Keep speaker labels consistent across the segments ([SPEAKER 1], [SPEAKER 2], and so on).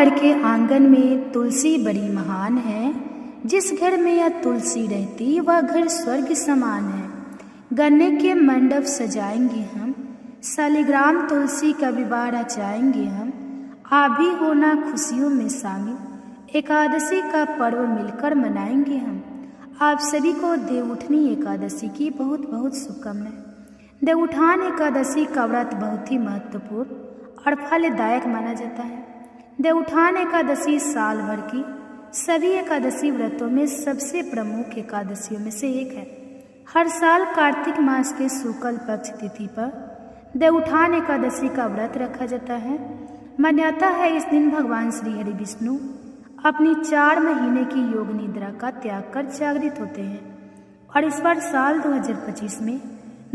[SPEAKER 1] घर के आंगन में तुलसी बड़ी महान है। जिस घर में यह तुलसी रहती वह घर स्वर्ग समान है। गन्ने के मंडप सजाएंगे हम, शालिग्राम तुलसी का विवाह रचाएंगे हम। आप भी होना खुशियों में शामिल, एकादशी का पर्व मिलकर मनाएंगे हम। आप सभी को देवउठनी एकादशी की बहुत बहुत शुभकामनाएं। देवउठान एकादशी का व्रत बहुत ही महत्वपूर्ण और फलदायक माना जाता है। देवउठान एकादशी साल भर की सभी एकादशी व्रतों में सबसे प्रमुख एकादशियों में से एक है। हर साल कार्तिक मास के शुक्ल पक्ष तिथि पर देवउठान एकादशी का व्रत रखा जाता है। मान्यता है इस दिन भगवान श्री हरि विष्णु अपनी 4 महीने की योग निद्रा का त्याग कर जागृत होते हैं और इस बार साल 2025 में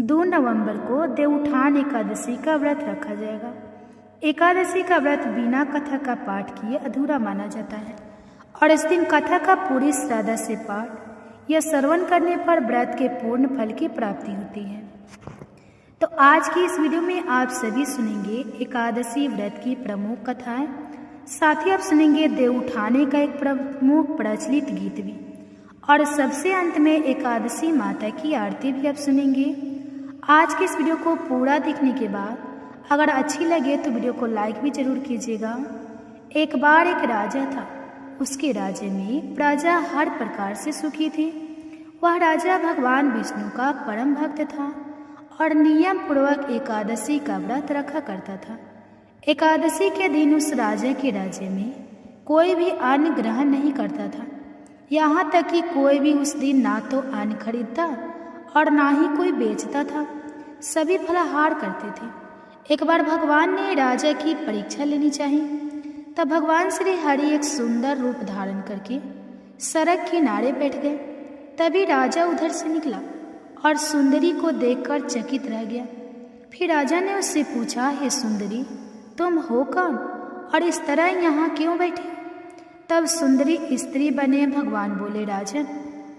[SPEAKER 1] 2 नवंबर को देवउठान एकादशी का व्रत रखा जाएगा। एकादशी का व्रत बिना कथा का पाठ किए अधूरा माना जाता है और इस दिन कथा का पूरी श्रद्धा से पाठ या श्रवण करने पर व्रत के पूर्ण फल की प्राप्ति होती है। तो आज की इस वीडियो में आप सभी सुनेंगे एकादशी व्रत की प्रमुख कथाएं, साथ ही आप सुनेंगे देवउठाने का एक प्रमुख प्रचलित गीत भी और सबसे अंत में एकादशी माता की आरती भी आप सुनेंगे। आज के इस वीडियो को पूरा देखने के बाद अगर अच्छी लगे तो वीडियो को लाइक भी जरूर कीजिएगा। एक बार एक राजा था, उसके राज्य में प्रजा हर प्रकार से सुखी थी। वह राजा भगवान विष्णु का परम भक्त था और नियम पूर्वक एकादशी का व्रत रखा करता था। एकादशी के दिन उस राजा के राज्य में कोई भी अन्न ग्रहण नहीं करता था। यहाँ तक कि कोई भी उस दिन ना तो अन्न खरीदता और ना ही कोई बेचता था, सभी फलाहार करते थे। एक बार भगवान ने राजा की परीक्षा लेनी चाहिए, तब भगवान श्री हरि एक सुंदर रूप धारण करके सड़क किनारे बैठ गए। तभी राजा उधर से निकला और सुंदरी को देखकर चकित रह गया। फिर राजा ने उससे पूछा, हे सुंदरी, तुम हो कौन और इस तरह यहाँ क्यों बैठे? तब सुंदरी स्त्री बने भगवान बोले, राजन,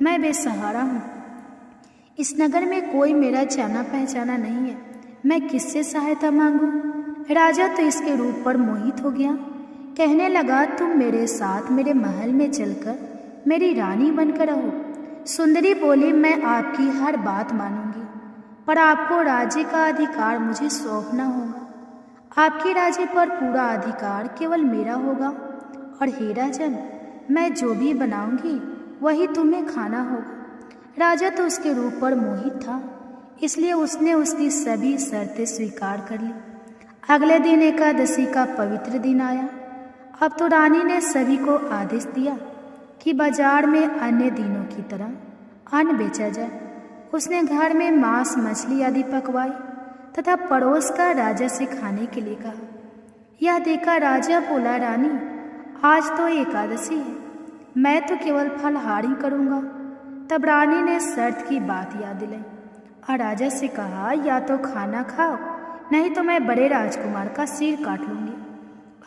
[SPEAKER 1] मैं बेसहारा हूँ। इस नगर में कोई मेरा जाना पहचाना नहीं है, मैं किससे सहायता मांगूं? राजा तो इसके रूप पर मोहित हो गया। कहने लगा, तुम मेरे साथ मेरे महल में चलकर मेरी रानी बनकर रहो। सुंदरी बोली, मैं आपकी हर बात मानूंगी, पर आपको राज्य का अधिकार मुझे सौंपना होगा। आपके राज्य पर पूरा अधिकार केवल मेरा होगा और हे राजन, मैं जो भी बनाऊंगी वही तुम्हें खाना होगा। राजा तो उसके रूप पर मोहित था, इसलिए उसने उसकी सभी शर्तें स्वीकार कर ली। अगले दिन एकादशी का पवित्र दिन आया। अब तो रानी ने सभी को आदेश दिया कि बाजार में अन्य दिनों की तरह अन्न बेचा जाए। उसने घर में मांस मछली आदि पकवाई तथा पड़ोस का राजा से खाने के लिए कहा। यह देखकर राजा बोला, रानी, आज तो एकादशी है, मैं तो केवल फलाहार ही करूँगा। तब रानी ने शर्त की बात याद दिलाई और राजा से कहा, या तो खाना खाओ, नहीं तो मैं बड़े राजकुमार का सिर काट लूंगी।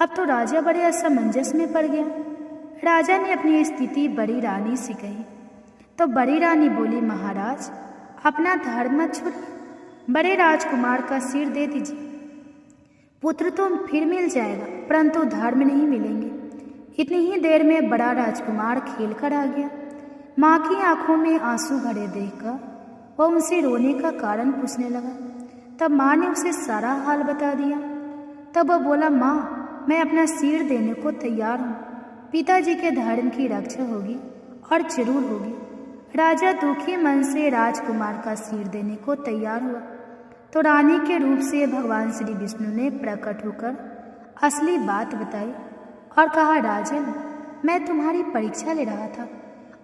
[SPEAKER 1] अब तो राजा बड़े असमंजस में पड़ गया। राजा ने अपनी स्थिति बड़ी रानी से कही तो बड़ी रानी बोली, महाराज, अपना धर्म मत छोड़िए, बड़े राजकुमार का सिर दे दीजिए। पुत्र तो फिर मिल जाएगा, परंतु धर्म नहीं मिलेंगे। इतनी ही देर में बड़ा राजकुमार खेल कर आ गया। माँ की आंखों में आंसू भरे देखकर वह उनसे रोने का कारण पूछने लगा। तब माँ ने उसे सारा हाल बता दिया। तब वह बोला, माँ, मैं अपना सिर देने को तैयार हूँ, पिताजी के धर्म की रक्षा होगी और जरूर होगी। राजा दुखी मन से राजकुमार का सिर देने को तैयार हुआ तो रानी के रूप से भगवान श्री विष्णु ने प्रकट होकर असली बात बताई और कहा, राजन, मैं तुम्हारी परीक्षा ले रहा था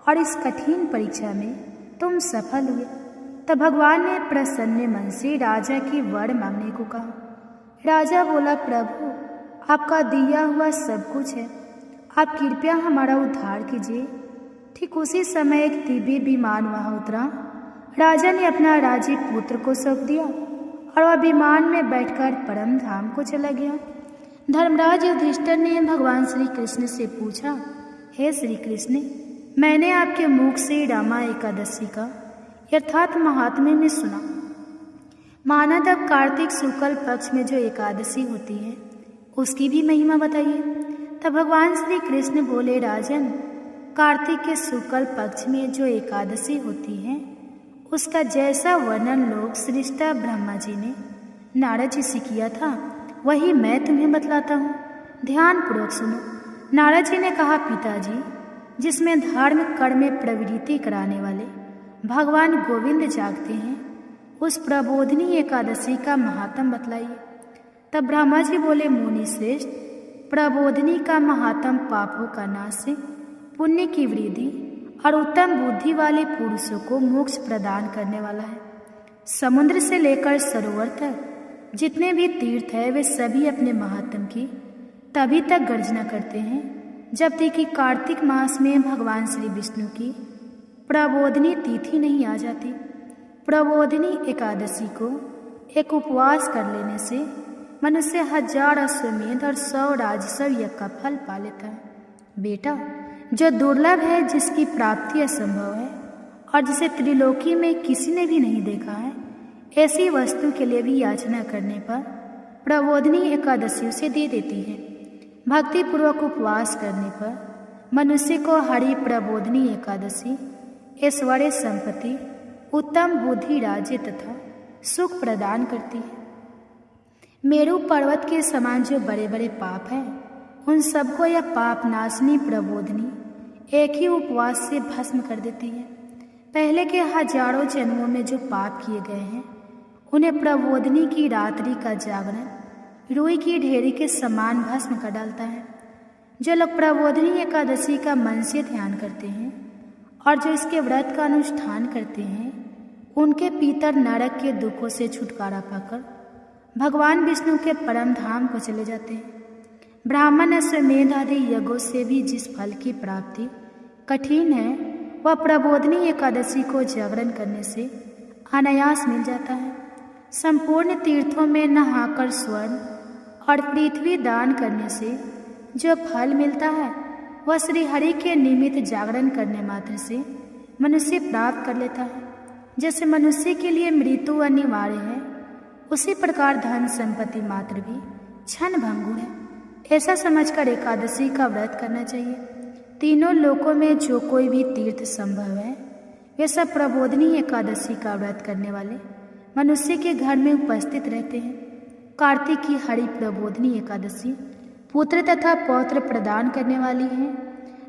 [SPEAKER 1] और इस कठिन परीक्षा में तुम सफल हुए। तब भगवान ने प्रसन्न मन से राजा की वर मांगने को कहा। राजा बोला, प्रभु, आपका दिया हुआ सब कुछ है, आप कृपया हमारा उद्धार कीजिए। ठीक उसी समय एक दिव्य विमान वहाँ उतरा। राजा ने अपना राज्य पुत्र को सौंप दिया और वह विमान में बैठकर परम धाम को चला गया। धर्मराज युधिष्ठिर ने भगवान श्री कृष्ण से पूछा, हे श्री कृष्ण, मैंने आपके मुख से रामा एकादशी का यथार्थ महात्म्य में सुना। माना तब कार्तिक शुक्ल पक्ष में जो एकादशी होती है उसकी भी महिमा बताइए। तब भगवान श्री कृष्ण बोले, राजन, कार्तिक के शुक्ल पक्ष में जो एकादशी होती है उसका जैसा वर्णन लोग सृष्टा ब्रह्मा जी ने नारद जी से किया था वही मैं तुम्हें बतलाता हूँ। ध्यान पूर्वक सुनो। नारद जी ने कहा, पिताजी, जिसमें धार्मिक कर्म में प्रवृत्ति कराने वाले भगवान गोविंद जागते हैं उस प्रबोधिनी एकादशी का महात्म बतलाइए। तब ब्रह्मा जी बोले, मुनि श्रेष्ठ, प्रबोधिनी का महात्म पापों का नाश से पुण्य की वृद्धि और उत्तम बुद्धि वाले पुरुषों को मोक्ष प्रदान करने वाला है। समुद्र से लेकर सरोवर तक जितने भी तीर्थ है वे सभी अपने महात्म की तभी तक गर्जना करते हैं जब तक कि कार्तिक मास में भगवान श्री विष्णु की प्रबोधिनी तिथि नहीं आ जाती। प्रबोधिनी एकादशी को एक उपवास कर लेने से मनुष्य 1000 अश्वमेध और 100 राजस्व यज्ञ का फल पा लेता है। बेटा, जो दुर्लभ है, जिसकी प्राप्ति असंभव है और जिसे त्रिलोकी में किसी ने भी नहीं देखा है, ऐसी वस्तु के लिए भी याचना करने पर प्रबोधिनी एकादशी उसे दे देती है। भक्ति पूर्वक उपवास करने पर मनुष्य को हरि प्रबोधिनी एकादशी ऐश्वर्य, संपत्ति, उत्तम बुद्धि, राज्य तथा सुख प्रदान करती है। मेरु पर्वत के समान जो बड़े बड़े पाप हैं उन सबको यह पाप नाशनी प्रबोधिनी एक ही उपवास से भस्म कर देती है। पहले के हजारों जन्मों में जो पाप किए गए हैं उन्हें प्रबोधिनी की रात्रि का जागरण रुई की ढेरी के समान भस्म कर डालता है। जो लोग प्रबोधिनी एकादशी का मन से ध्यान करते हैं और जो इसके व्रत का अनुष्ठान करते हैं उनके पितर नरक के दुखों से छुटकारा पाकर भगवान विष्णु के परम धाम को चले जाते हैं। ब्राह्मण अश्वमेध आदि यज्ञों से भी जिस फल की प्राप्ति कठिन है वह प्रबोधिनी एकादशी को जागरण करने से अनायास मिल जाता है। संपूर्ण तीर्थों में नहाकर स्वर्ण और पृथ्वी दान करने से जो फल मिलता है वह श्री हरि के निमित्त जागरण करने मात्र से मनुष्य प्राप्त कर लेता है। जैसे मनुष्य के लिए मृत्यु अनिवार्य है उसी प्रकार धन संपत्ति मात्र भी क्षण भंगुर है। ऐसा समझकर एकादशी का व्रत करना चाहिए। तीनों लोकों में जो कोई भी तीर्थ संभव है वे सब प्रबोधिनी एकादशी का व्रत करने वाले मनुष्य के घर में उपस्थित रहते हैं। कार्तिक की हरि प्रबोधिनी एकादशी पुत्र तथा पौत्र प्रदान करने वाली है।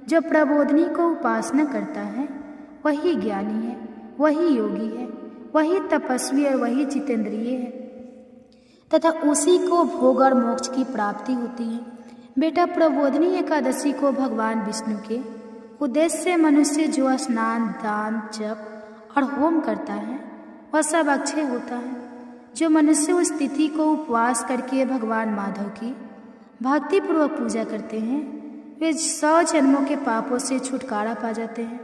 [SPEAKER 1] जो प्रबोधिनी को उपासना करता है वही ज्ञानी है, वही योगी है, वही तपस्वी और वही जितेंद्रिय है तथा उसी को भोग और मोक्ष की प्राप्ति होती है। बेटा, प्रबोधिनी एकादशी को भगवान विष्णु के उद्देश्य से मनुष्य जो स्नान, दान, जप और होम करता है वह सब अक्षय होता है। जो मनुष्य उस तिथि को उपवास करके भगवान माधव की भक्ति पूर्वक पूजा करते हैं वे 100 जन्मों के पापों से छुटकारा पा जाते हैं।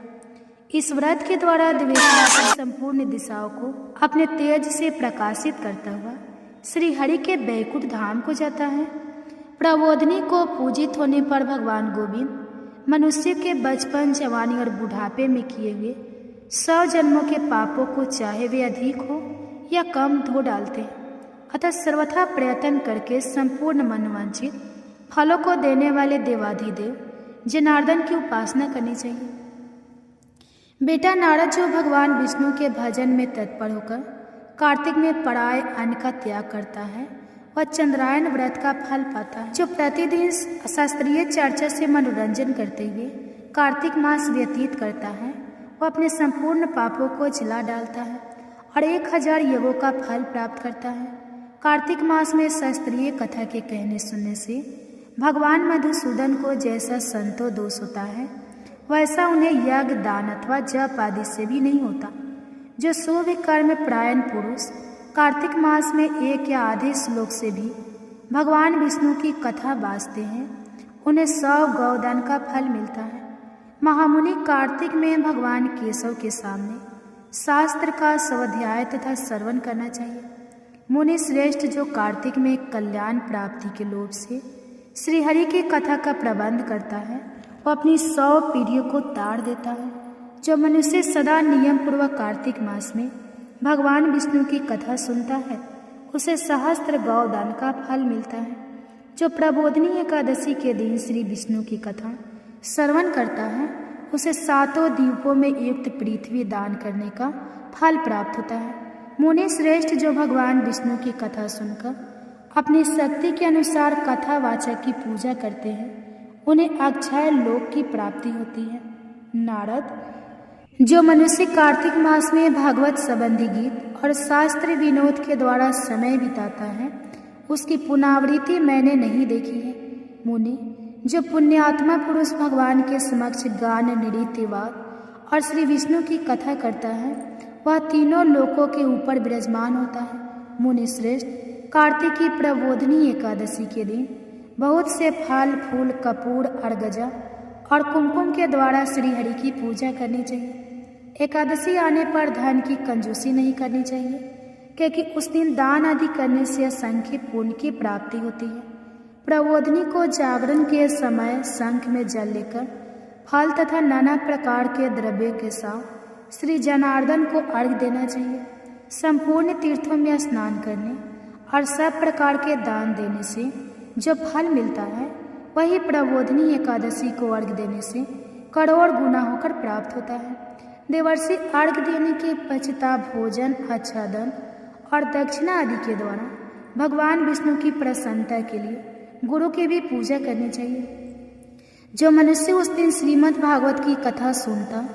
[SPEAKER 1] इस व्रत के द्वारा दिव्य संपूर्ण दिशाओं को अपने तेज से प्रकाशित करता हुआ श्री हरि के बैकुंठ धाम को जाता है। प्रबोधिनी को पूजित होने पर भगवान गोविंद मनुष्य के बचपन, जवानी और बुढ़ापे में किए हुए 100 जन्मों के पापों को चाहे वे अधिक हो या कम धो डालते हैं। अतः सर्वथा प्रयत्न करके संपूर्ण मनोवांछित फलों को देने वाले देवाधिदेव जनार्दन की उपासना करनी चाहिए। बेटा, नारद जो भगवान विष्णु के भजन में तत्पर होकर कार्तिक में पराय अन्न का त्याग करता है वह चंद्रायन व्रत का फल पाता है। जो प्रतिदिन शास्त्रीय चर्चा से मनोरंजन करते हुए कार्तिक मास व्यतीत करता है वह अपने संपूर्ण पापों को जला डालता है और 1000 यज्ञों का फल प्राप्त करता है। कार्तिक मास में शास्त्रीय कथा के कहने सुनने से भगवान मधुसूदन को जैसा संतो दोष होता है वैसा उन्हें यज्ञ, दान अथवा जप आदि से भी नहीं होता। जो शुभ कर्म परायण पुरुष कार्तिक मास में 1 या आधे श्लोक से भी भगवान विष्णु की कथा बाजते हैं उन्हें 100 गौदान का फल मिलता है। महामुनि कार्तिक में भगवान केशव के सामने शास्त्र का स्वाध्याय तथा श्रवण करना चाहिए। मुनि श्रेष्ठ जो कार्तिक में कल्याण प्राप्ति के लोभ से श्रीहरि की कथा का प्रबंध करता है वो अपनी 100 पीढ़ियों को ताड़ देता है। जो मनुष्य सदा नियम पूर्वक कार्तिक मास में भगवान विष्णु की कथा सुनता है उसे सहस्त्र गौदान का फल मिलता है। जो प्रबोधनी एकादशी के दिन श्री विष्णु की कथा श्रवण करता है उसे 7 द्वीपों में युक्त पृथ्वी दान करने का फल प्राप्त होता है। मुनि श्रेष्ठ जो भगवान विष्णु की कथा सुनकर अपनी शक्ति के अनुसार कथावाचक की पूजा करते हैं उन्हें अक्षय लोक की प्राप्ति होती है। नारद, जो मनुष्य कार्तिक मास में भागवत संबंधी गीत और शास्त्र विनोद के द्वारा समय बिताता है उसकी पुनरावृत्ति मैंने नहीं देखी है। मुनि, जो पुण्यात्मा पुरुष भगवान के समक्ष गान, नृत्य, वाद और श्री विष्णु की कथा करता है वह तीनों लोकों के ऊपर विराजमान होता है। मुनि श्रेष्ठ, कार्तिक की प्रबोधनी एकादशी के दिन बहुत से फल, फूल, कपूर, अर्गजा और कुमकुम के द्वारा श्री हरि की पूजा करनी चाहिए। एकादशी आने पर धन की कंजूसी नहीं करनी चाहिए क्योंकि उस दिन दान आदि करने से असंख्य पुण्य की प्राप्ति होती है। प्रबोधनी को जागरण के समय शंख में जल लेकर फल तथा नाना प्रकार के द्रव्य के साथ श्री जनार्दन को अर्घ्य देना चाहिए। संपूर्ण तीर्थों में स्नान करने और सब प्रकार के दान देने से जो फल मिलता है वही प्रबोधनी एकादशी को अर्घ्य देने से करोड़ गुना होकर प्राप्त होता है। देवर्षि अर्घ्य देने के पश्चात भोजन, आच्छादन और दक्षिणा आदि के द्वारा भगवान विष्णु की प्रसन्नता के लिए गुरु की भी पूजा करनी चाहिए। जो मनुष्य उस दिन श्रीमद् भागवत की कथा सुनता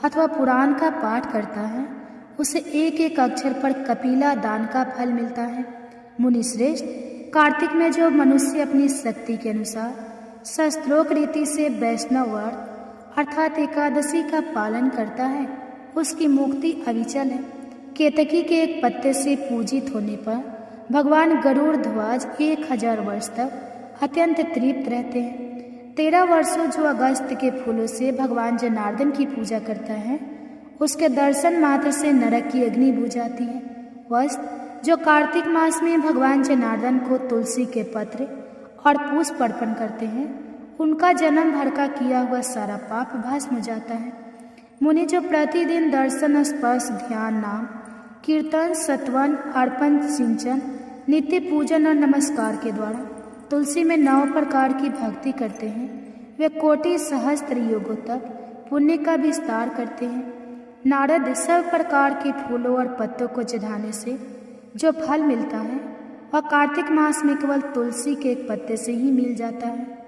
[SPEAKER 1] अथवा पुराण का पाठ करता है उसे एक एक अक्षर पर कपिला दान का फल मिलता है। मुनि श्रेष्ठ, कार्तिक में जो मनुष्य अपनी शक्ति के अनुसार शास्त्रोक्त रीति से वैष्णव व्रत अर्थात एकादशी का पालन करता है उसकी मुक्ति अविचल है। केतकी के एक पत्ते से पूजित होने पर भगवान गरुड़ ध्वज 1000 वर्ष तक अत्यंत तृप्त रहते हैं। 13 वर्षों जो अगस्त के फूलों से भगवान जनार्दन की पूजा करता है उसके दर्शन मात्र से नरक की अग्नि बुझ जाती है। वस्त, जो कार्तिक मास में भगवान जनार्दन को तुलसी के पत्र और पुष्प अर्पण करते हैं उनका जन्म भर का किया हुआ सारा पाप भस्म हो जाता है। मुनि, जो प्रतिदिन दर्शन, स्पर्श, ध्यान, नाम कीर्तन, सत्वन, अर्पण, सिंचन, नित्य पूजन और नमस्कार के द्वारा तुलसी में 9 प्रकार की भक्ति करते हैं वे कोटि सहस्त्र युगों तक पुण्य का विस्तार करते हैं। नारद, सब प्रकार के फूलों और पत्तों को चढ़ाने से जो फल मिलता है वह कार्तिक मास में केवल तुलसी के एक पत्ते से ही मिल जाता है।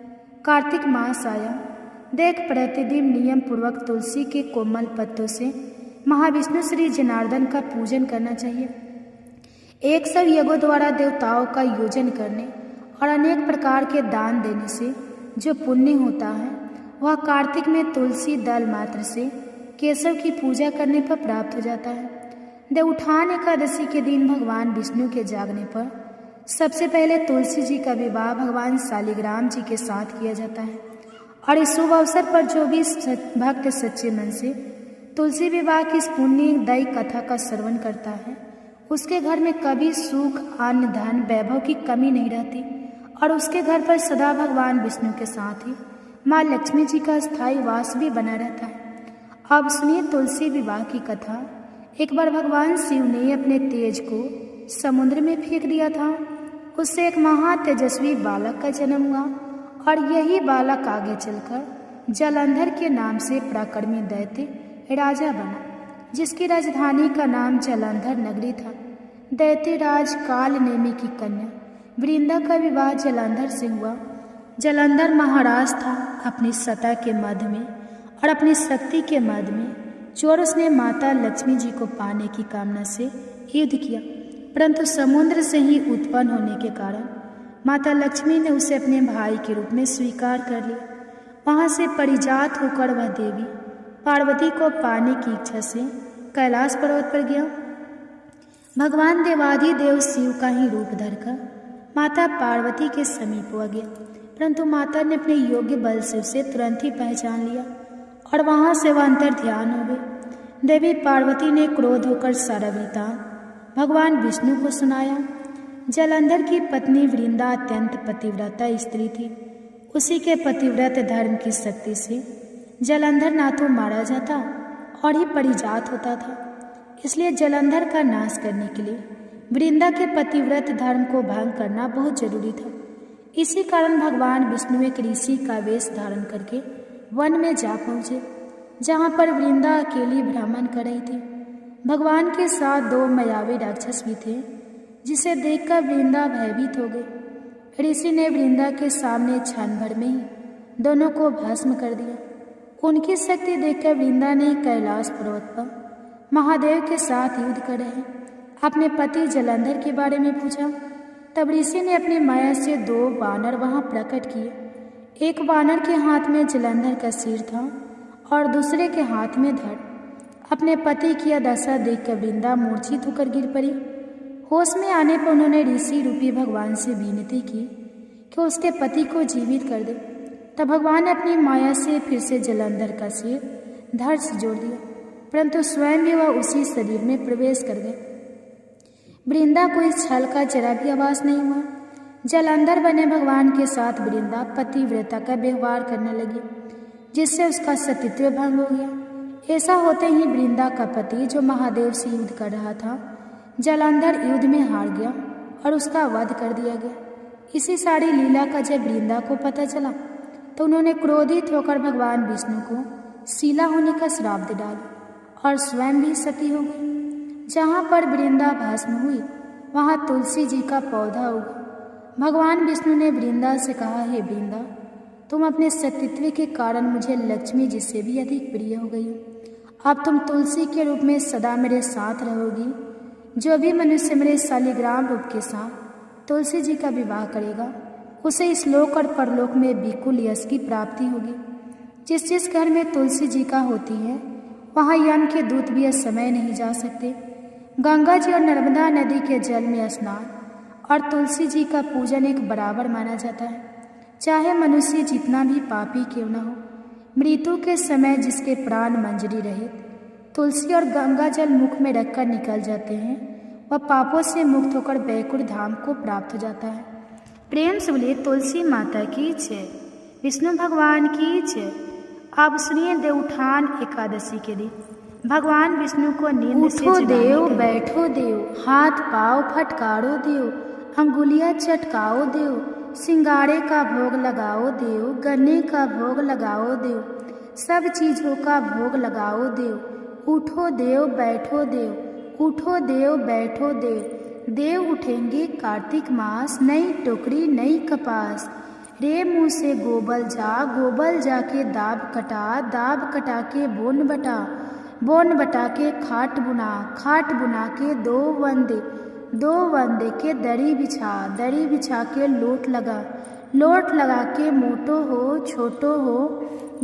[SPEAKER 1] कार्तिक मास आया, देख प्रतिदिन नियम पूर्वक तुलसी के कोमल पत्तों से महाविष्णु श्री जनार्दन का पूजन करना चाहिए। 100 यज्ञों द्वारा देवताओं का योजन करने और अनेक प्रकार के दान देने से जो पुण्य होता है वह कार्तिक में तुलसी दल मात्र से केशव की पूजा करने पर प्राप्त हो जाता है। देवउठान एकादशी के दिन भगवान विष्णु के जागने पर सबसे पहले तुलसी जी का विवाह भगवान शालिग्राम जी के साथ किया जाता है और इस शुभ अवसर पर जो भी भक्त सच्चे मन से तुलसी विवाह की इस पुण्यदायी कथा का श्रवण करता है उसके घर में कभी सुख, अन्न, धन, वैभव की कमी नहीं रहती और उसके घर पर सदा भगवान विष्णु के साथ ही माँ लक्ष्मी जी का स्थायी वास भी बना रहता है। अब सुनिए तुलसी विवाह की कथा। एक बार भगवान शिव ने अपने तेज को समुद्र में फेंक दिया था। उससे एक महा तेजस्वी बालक का जन्म हुआ और यही बालक आगे चलकर जलंधर के नाम से पराक्रमी दैत्य राजा बना, जिसकी राजधानी का नाम जलंधर नगरी था। दैत्य राज काल नेमी की कन्या वृंदा का विवाह जलंधर से हुआ। जलंधर महाराज था अपनी सत्ता के मध्य में और अपनी शक्ति के मध्य में। चोर उसने माता लक्ष्मी जी को पाने की कामना से युद्ध किया, परंतु समुद्र से ही उत्पन्न होने के कारण माता लक्ष्मी ने उसे अपने भाई के रूप में स्वीकार कर लिया। वहाँ से परिजात होकर वह देवी पार्वती को पाने की इच्छा से कैलाश पर्वत पर गया। भगवान देवाधिदेव शिव का ही रूप धरकर माता पार्वती के समीप हो गया, परंतु माता ने अपने योग्य बल से उसे तुरंत ही पहचान लिया और वहाँ से वह अंतर ध्यान हो गए। देवी पार्वती ने क्रोध होकर सारा वृत्तांत भगवान विष्णु को सुनाया। जलंधर की पत्नी वृंदा अत्यंत पतिव्रता स्त्री थी। उसी के पतिव्रत धर्म की शक्ति से जलंधर ना तो मारा जाता और ही परिजात होता था। इसलिए जलंधर का नाश करने के लिए वृंदा के पतिव्रत धर्म को भंग करना बहुत जरूरी था। इसी कारण भगवान विष्णु एक ऋषि का वेश धारण करके वन में जा पहुँचे, जहाँ पर वृंदा अकेली भ्रमण कर रही थी। भगवान के साथ 2 मायावी राक्षस भी थे, जिसे देखकर वृंदा भयभीत हो गई। ऋषि ने वृंदा के सामने क्षण भर में ही दोनों को भस्म कर दिया। उनकी शक्ति देखकर वृंदा ने कैलाश पर्वत पर महादेव के साथ युद्ध कर रहे अपने पति जलंधर के बारे में पूछा। तब ऋषि ने अपनी माया से 2 वानर वहां प्रकट किए। एक वानर के हाथ में जलंधर का सिर था और दूसरे के हाथ में धड़। अपने पति की यह दशा देखकर वृंदा मूर्छित होकर गिर पड़ी। होश में आने पर उन्होंने ऋषि रूपी भगवान से विनती की कि उसके पति को जीवित कर दे। तब भगवान ने अपनी माया से फिर से जलंधर का सिर धड़ से जोड़ दिया, परंतु स्वयं भी वह उसी शरीर में प्रवेश कर गए। वृंदा को इस छल का जरा भी आभास नहीं हुआ। जलंधर बने भगवान के साथ वृंदा पतिव्रता का व्यवहार करने लगी, जिससे उसका सतीत्व भंग हो गया। ऐसा होते ही वृंदा का पति, जो महादेव से युद्ध कर रहा था, जलंधर युद्ध में हार गया और उसका वध कर दिया गया। इसी सारी लीला का जब वृंदा को पता चला तो उन्होंने क्रोधित होकर भगवान विष्णु को शीला होने का श्राप दे डाला और स्वयं भी सती हो गई। जहाँ पर वृंदा भस्म हुई वहाँ तुलसी जी का पौधा उगा। भगवान विष्णु ने वृंदा से कहा, हे वृंदा, तुम अपने सतीत्व के कारण मुझे लक्ष्मी जी से भी अधिक प्रिय हो गई हो। अब तुम तुलसी के रूप में सदा मेरे साथ रहोगी। जो भी मनुष्य मेरे शालिग्राम रूप के साथ तुलसी जी का विवाह करेगा, उसे इस लोक और परलोक में बिल्कुल यश की प्राप्ति होगी। जिस घर में तुलसी जी का होती है, वहाँ यम के दूत भी इस समय नहीं जा सकते। गंगा जी और नर्मदा नदी के जल में स्नान और तुलसी जी का पूजन एक बराबर माना जाता है। चाहे मनुष्य जितना भी पापी क्यों न हो, मृत्यु के समय जिसके प्राण मंजरी रहित तुलसी और गंगा जल मुख में रखकर निकल जाते हैं, वह पापों से मुक्त होकर बैकुंठ धाम को प्राप्त हो जाता है। प्रेम से बोलिए तुलसी माता की जय, विष्णु भगवान की जय। अब सुनिए देवउठान एकादशी के दिन भगवान विष्णु को नींद से
[SPEAKER 2] उठो देव, बैठो देव, हाथ पाँव फटकारो देव, अंगुलियां चटकाओ देव, सिंगारे का भोग लगाओ देव, गन्ने का भोग लगाओ देव, सब चीज़ों का भोग लगाओ देव। उठो देव, बैठो देव, उठो देव, बैठो देव। देव उठेंगे कार्तिक मास, नई टोकरी नई कपास। रे मुँह से गोबल जा, गोबल जाके दाब कटा, दाब कटा के बोन बटा, बोन बटा के खाट बुना, खाट बुना के 2 वंदे, 2 वंदे के दरी बिछा, दरी बिछा के लोट लगा, लोट लगा के मोटो हो छोटो हो,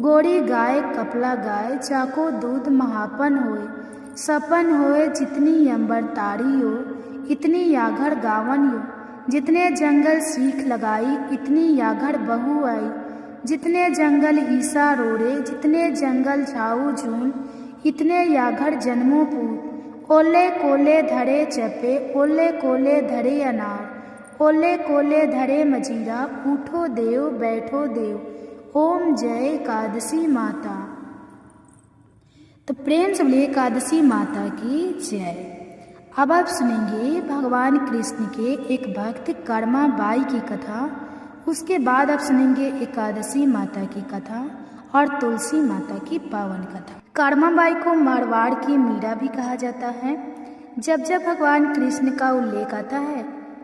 [SPEAKER 2] गोरी गाय कपला गाय, चाको दूध महापन होए, सपन होए जितनी अंबर तारी हो, इतनी याघड़ गावन हो। जितने जंगल सीख लगाई, इतनी याघड़ बहू आई। जितने जंगल ईसा रोरे, जितने जंगल झाऊ झून, इतने याघड़ जन्मों पूत। ओले कोले धरे चपे, ओले कोले धरे अनार, ओले कोले धरे मजीरा। उठो देव, बैठो देव। ओम जय एकादशी माता। तो प्रेम से बोलिए एकादशी माता की जय। अब आप सुनेंगे भगवान कृष्ण के एक भक्त कर्मा बाई की कथा। उसके बाद आप सुनेंगे एकादशी माता की कथा और तुलसी माता की पावन कथा। कर्मा बाई को मारवाड़ की मीरा भी कहा जाता है। जब जब भगवान कृष्ण का उल्लेख आता है,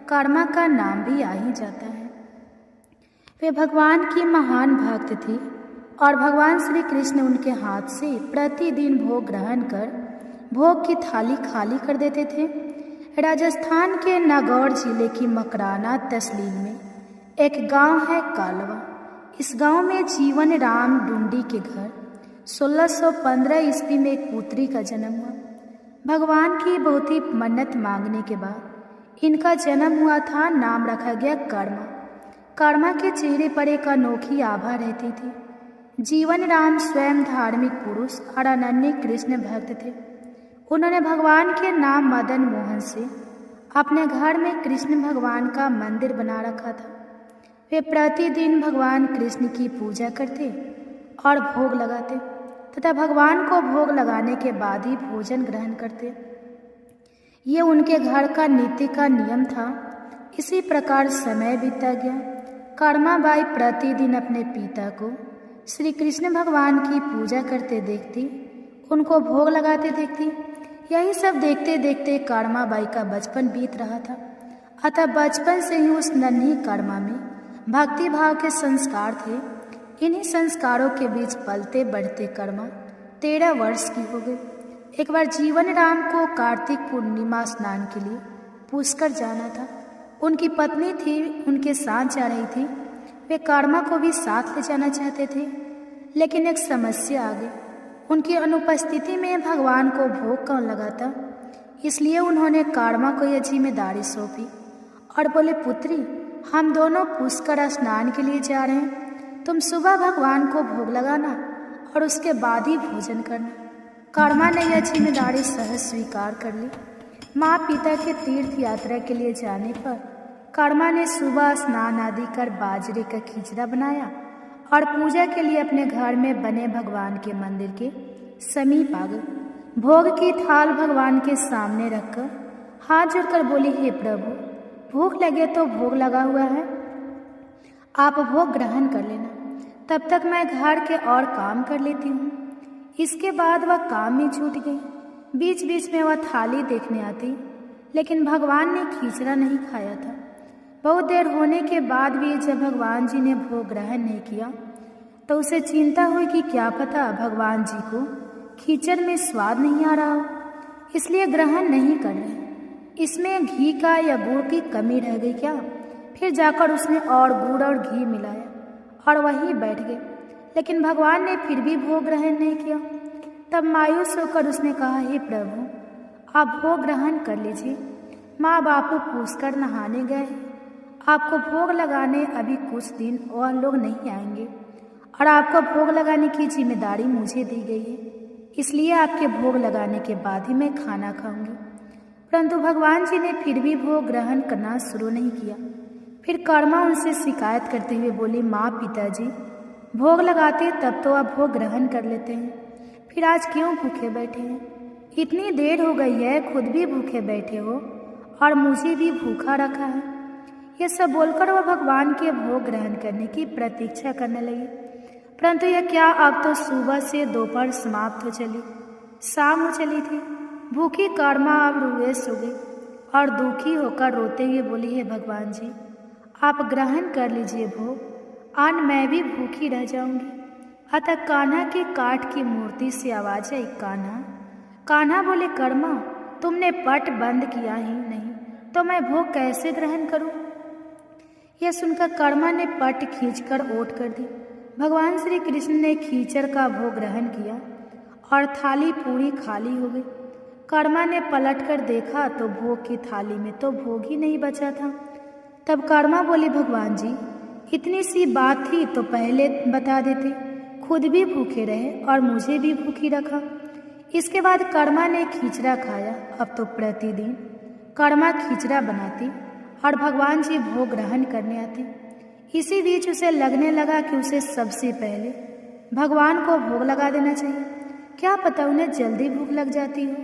[SPEAKER 2] कर्मा का नाम भी आ ही जाता है। वे भगवान की महान भक्त थी और भगवान श्री कृष्ण उनके हाथ से प्रतिदिन भोग ग्रहण कर भोग की थाली खाली कर देते थे। राजस्थान के नागौर जिले की मकराना तहसील में एक गांव है कालवा। इस गांव में जीवन राम डुंडी के घर 1615 ईस्वी में एक पुत्री का जन्म हुआ। भगवान की बहुत ही मन्नत मांगने के बाद इनका जन्म हुआ था। नाम रखा गया कर्मा। कर्मा के चेहरे पर एक अनोखी आभा रहती थी। जीवन राम स्वयं धार्मिक पुरुष और अनन्य कृष्ण भक्त थे। उन्होंने भगवान के नाम मदन मोहन से अपने घर में कृष्ण भगवान का मंदिर बना रखा था। वे प्रतिदिन भगवान कृष्ण की पूजा करते और भोग लगाते तथा भगवान को भोग लगाने के बाद ही भोजन ग्रहण करते। ये उनके घर का नित्य का नियम था। इसी प्रकार समय बीतता गया। कर्माबाई प्रतिदिन अपने पिता को श्री कृष्ण भगवान की पूजा करते देखती, उनको भोग लगाते देखती। यही सब देखते देखते कर्माबाई का बचपन बीत रहा था। अतः बचपन से ही उस नन्ही कर्मा में भक्ति भाव के संस्कार थे। इन्हीं संस्कारों के बीच पलते बढ़ते कर्मा 13 वर्ष की हो गई। एक बार जीवन राम को कार्तिक पूर्णिमा स्नान के लिए पुष्कर जाना था। उनकी पत्नी थी, उनके साथ जा रही थी। वे कर्मा को भी साथ ले जाना चाहते थे, लेकिन एक समस्या आ गई। उनकी अनुपस्थिति में भगवान को भोग कौन लगाता, इसलिए उन्होंने कर्मा को यह जिम्मेदारी सौंपी और बोले, पुत्री, हम दोनों पुष्कर स्नान के लिए जा रहे हैं। तुम सुबह भगवान को भोग लगाना और उसके बाद ही भोजन करना। कर्मा ने यह जिम्मेदारी सहज स्वीकार कर ली। माँ पिता के तीर्थ यात्रा के लिए जाने पर कर्मा ने सुबह स्नान आदि कर बाजरे का खिचड़ा बनाया और पूजा के लिए अपने घर में बने भगवान के मंदिर के समीप आ गई। भोग की थाल भगवान के सामने रखकर हाथ जोड़कर बोली, हे प्रभु, भूख लगे तो भोग लगा हुआ है, आप भोग ग्रहण कर लेना, तब तक मैं घर के और काम कर लेती हूँ। इसके बाद वह काम में छूट गई। बीच बीच में वह थाली देखने आती, लेकिन भगवान ने खिचड़ा नहीं खाया था। बहुत देर होने के बाद भी जब भगवान जी ने भोग ग्रहण नहीं किया तो उसे चिंता हुई कि क्या पता भगवान जी को खिचड़ में स्वाद नहीं आ रहा हो, इसलिए ग्रहण नहीं कर रहे। इसमें घी का या गुड़ की कमी रह गई क्या? फिर जाकर उसने और गुड़ और घी मिलाया और वहीं बैठ गए, लेकिन भगवान ने फिर भी भोग ग्रहण नहीं किया। तब मायूस होकर उसने कहा, हे प्रभु, आप भोग ग्रहण कर लीजिए। माँ बापू पुष्कर नहाने गए, आपको भोग लगाने अभी कुछ दिन और लोग नहीं आएंगे और आपको भोग लगाने की जिम्मेदारी मुझे दी गई है, इसलिए आपके भोग लगाने के बाद ही मैं खाना खाऊंगी। परंतु भगवान जी ने फिर भी भोग ग्रहण करना शुरू नहीं किया। फिर कर्मा उनसे शिकायत करते हुए बोली, माँ पिताजी, भोग लगाते तब तो आप भोग ग्रहण कर लेते हैं, फिर आज क्यों भूखे बैठे हैं? इतनी देर हो गई है, खुद भी भूखे बैठे हो और मुझे भी भूखा रखा है। यह सब बोलकर वह भगवान के भोग ग्रहण करने की प्रतीक्षा करने लगी। परंतु यह क्या, अब तो सुबह से दोपहर समाप्त हो चली, शाम हो चली थी। भूखी कर्मा अब रुए सो गई और दुखी होकर रोते हुए बोली, हे भगवान जी, आप ग्रहण कर लीजिए भोग, आज मैं भी भूखी रह जाऊंगी। अतः कान्हा के काठ की मूर्ति से आवाज आई, कान्हा। कान्हा बोले, कर्मा, तुमने पट बंद किया ही नहीं तो मैं भोग कैसे ग्रहण करूं? यह सुनकर कर्मा ने पट खींचकर ओट कर दी। भगवान श्री कृष्ण ने खींचर का भोग ग्रहण किया और थाली पूरी खाली हो गई। कर्मा ने पलटकर देखा तो भोग की थाली में तो भोग ही नहीं बचा था। तब कर्मा बोली, भगवान जी, इतनी सी बात थी तो पहले बता देते, खुद भी भूखे रहे और मुझे भी भूखी रखा। इसके बाद कर्मा ने खिचड़ा खाया। अब तो प्रतिदिन कर्मा खिचड़ा बनाती और भगवान जी भोग ग्रहण करने आते। इसी बीच उसे लगने लगा कि उसे सबसे पहले भगवान को भोग लगा देना चाहिए, क्या पता उन्हें जल्दी भूख लग जाती हो।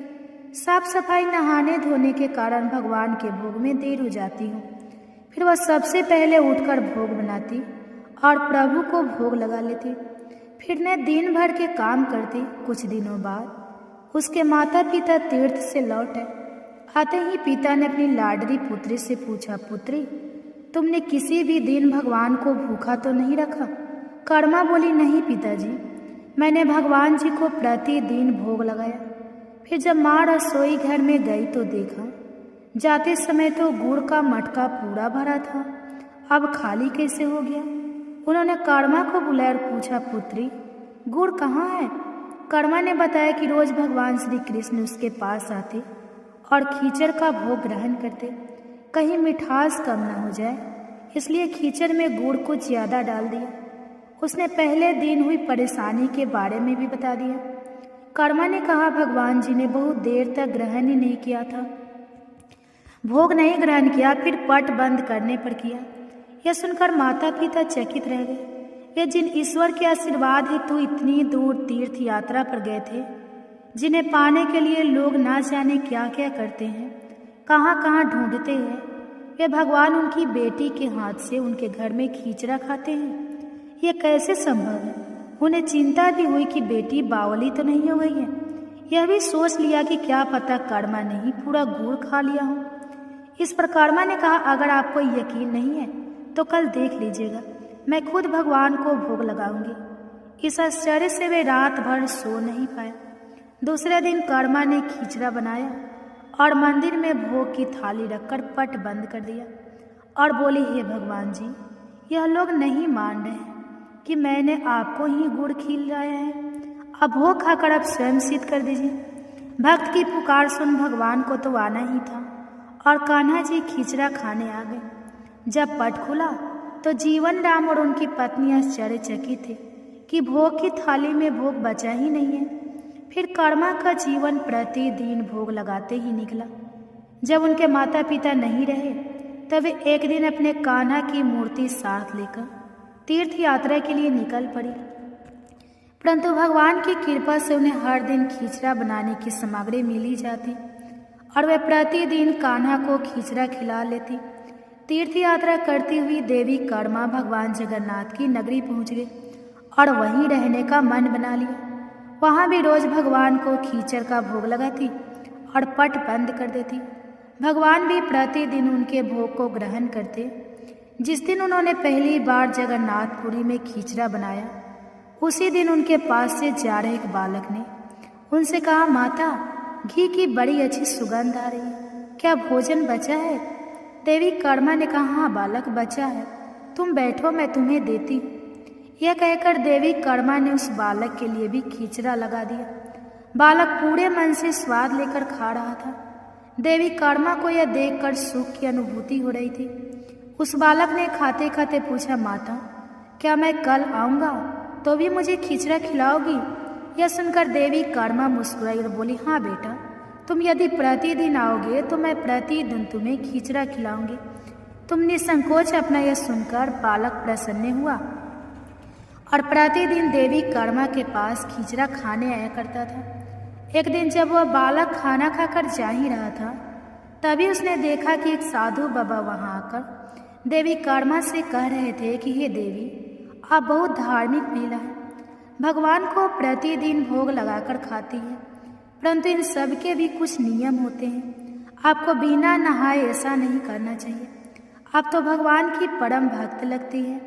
[SPEAKER 2] साफ सफाई नहाने धोने के कारण भगवान के भोग में देर हो जाती हो। फिर वह सबसे पहले उठकर भोग बनाती और प्रभु को भोग लगा लेती। फिर ने दिन भर के काम करती। कुछ दिनों बाद उसके माता पिता तीर्थ से लौटे। आते ही पिता ने अपनी लाडली पुत्री से पूछा, पुत्री, तुमने किसी भी दिन भगवान को भूखा तो नहीं रखा? कर्मा बोली, नहीं पिताजी, मैंने भगवान जी को प्रतिदिन भोग लगाया। फिर जब माँ रसोई घर में गई तो देखा जाते समय तो गुड़ का मटका पूरा भरा था, अब खाली कैसे हो गया? उन्होंने कर्मा को बुलाया और पूछा, पुत्री, गुड़ कहाँ है? कर्मा ने बताया कि रोज भगवान श्री कृष्ण उसके पास आते और खीचड़ का भोग ग्रहण करते, कहीं मिठास कम न हो जाए, इसलिए खीचड़ में गुड़ कुछ ज़्यादा डाल दिया। उसने पहले दिन हुई परेशानी के बारे में भी बता दिया। कर्मा ने कहा, भगवान जी ने बहुत देर तक ग्रहण ही नहीं किया था, भोग नहीं ग्रहण किया, फिर पट बंद करने पर किया। यह सुनकर माता पिता चकित रह गए। वे जिन ईश्वर के आशीर्वाद हेतु इतनी दूर तीर्थ यात्रा पर गए थे, जिन्हें पाने के लिए लोग ना जाने क्या क्या करते हैं, कहाँ कहाँ ढूंढते हैं, वे भगवान उनकी बेटी के हाथ से उनके घर में खींचड़ा खाते हैं। ये कैसे संभव है? उन्हें चिंता भी हुई कि बेटी बावली तो नहीं हो गई है। यह भी सोच लिया कि क्या पता कर्मा ने ही पूरा गुड़ खा लिया हो। इस पर कर्मा ने कहा, अगर आपको यकीन नहीं है तो कल देख लीजिएगा, मैं खुद भगवान को भोग लगाऊंगी। इस आश्चर्य से वे रात भर सो नहीं पाए। दूसरे दिन कर्मा ने खींचड़ा बनाया और मंदिर में भोग की थाली रखकर पट बंद कर दिया और बोली, हे भगवान जी, यह लोग नहीं मान रहे हैं कि मैंने आपको ही गुड़ खिलाया है। अब भोग खाकर आप स्वयं सिद्ध कर दीजिए। भक्त की पुकार सुन भगवान को तो आना ही था और कान्हा जी खींचड़ा खाने आ गए। जब पट खुला तो जीवन राम और उनकी पत्नी आश्चर्यचकित थे कि भोग की थाली में भोग बचा ही नहीं है। फिर कर्मा का जीवन प्रतिदिन भोग लगाते ही निकला। जब उनके माता पिता नहीं रहे तब वे एक दिन अपने कान्हा की मूर्ति साथ लेकर तीर्थ यात्रा के लिए निकल पड़ी। परंतु भगवान की कृपा से उन्हें हर दिन खींचड़ा बनाने की सामग्री मिली जाती और वे प्रतिदिन कान्हा को खींचड़ा खिला लेती। तीर्थ यात्रा करती हुई देवी कर्मा भगवान जगन्नाथ की नगरी पहुंच गई और वहीं रहने का मन बना लिया। वहाँ भी रोज भगवान को खींचड़ का भोग लगाती और पट बंद कर देती। भगवान भी प्रतिदिन उनके भोग को ग्रहण करते। जिस दिन उन्होंने पहली बार जगन्नाथपुरी में खींचड़ा बनाया, उसी दिन उनके पास से जा रहे एक बालक ने उनसे कहा, माता, घी की बड़ी अच्छी सुगंध आ रही है, क्या भोजन बचा है? देवी कर्मा ने कहा, हाँ बालक, बचा है, तुम बैठो, मैं तुम्हें देती हूँ। यह कहकर देवी कर्मा ने उस बालक के लिए भी खींचड़ा लगा दिया। बालक पूरे मन से स्वाद लेकर खा रहा था। देवी कर्मा को यह देखकर सुख की अनुभूति हो रही थी। उस बालक ने खाते खाते पूछा, माता, क्या मैं कल आऊँगा तो भी मुझे खींचड़ा खिलाओगी? यह सुनकर देवी कर्मा मुस्कुराई और बोली, हाँ बेटा, तुम यदि प्रतिदिन आओगे तो मैं प्रतिदिन तुम्हें खींचड़ा खिलाऊंगी। तुम निसंकोच अपना यह सुनकर बालक प्रसन्न हुआ और प्रतिदिन देवी कर्मा के पास खींचड़ा खाने आया करता था। एक दिन जब वह बालक खाना खाकर जा ही रहा था, तभी उसने देखा कि एक साधु बाबा वहां आकर देवी कर्मा से कह रहे थे कि हे देवी, आप बहुत धार्मिक महिला हैं, भगवान को प्रतिदिन भोग लगाकर खाती है, परंतु इन सब के भी कुछ नियम होते हैं। आपको बिना नहाए ऐसा नहीं करना चाहिए। आप तो भगवान की परम भक्त लगती है।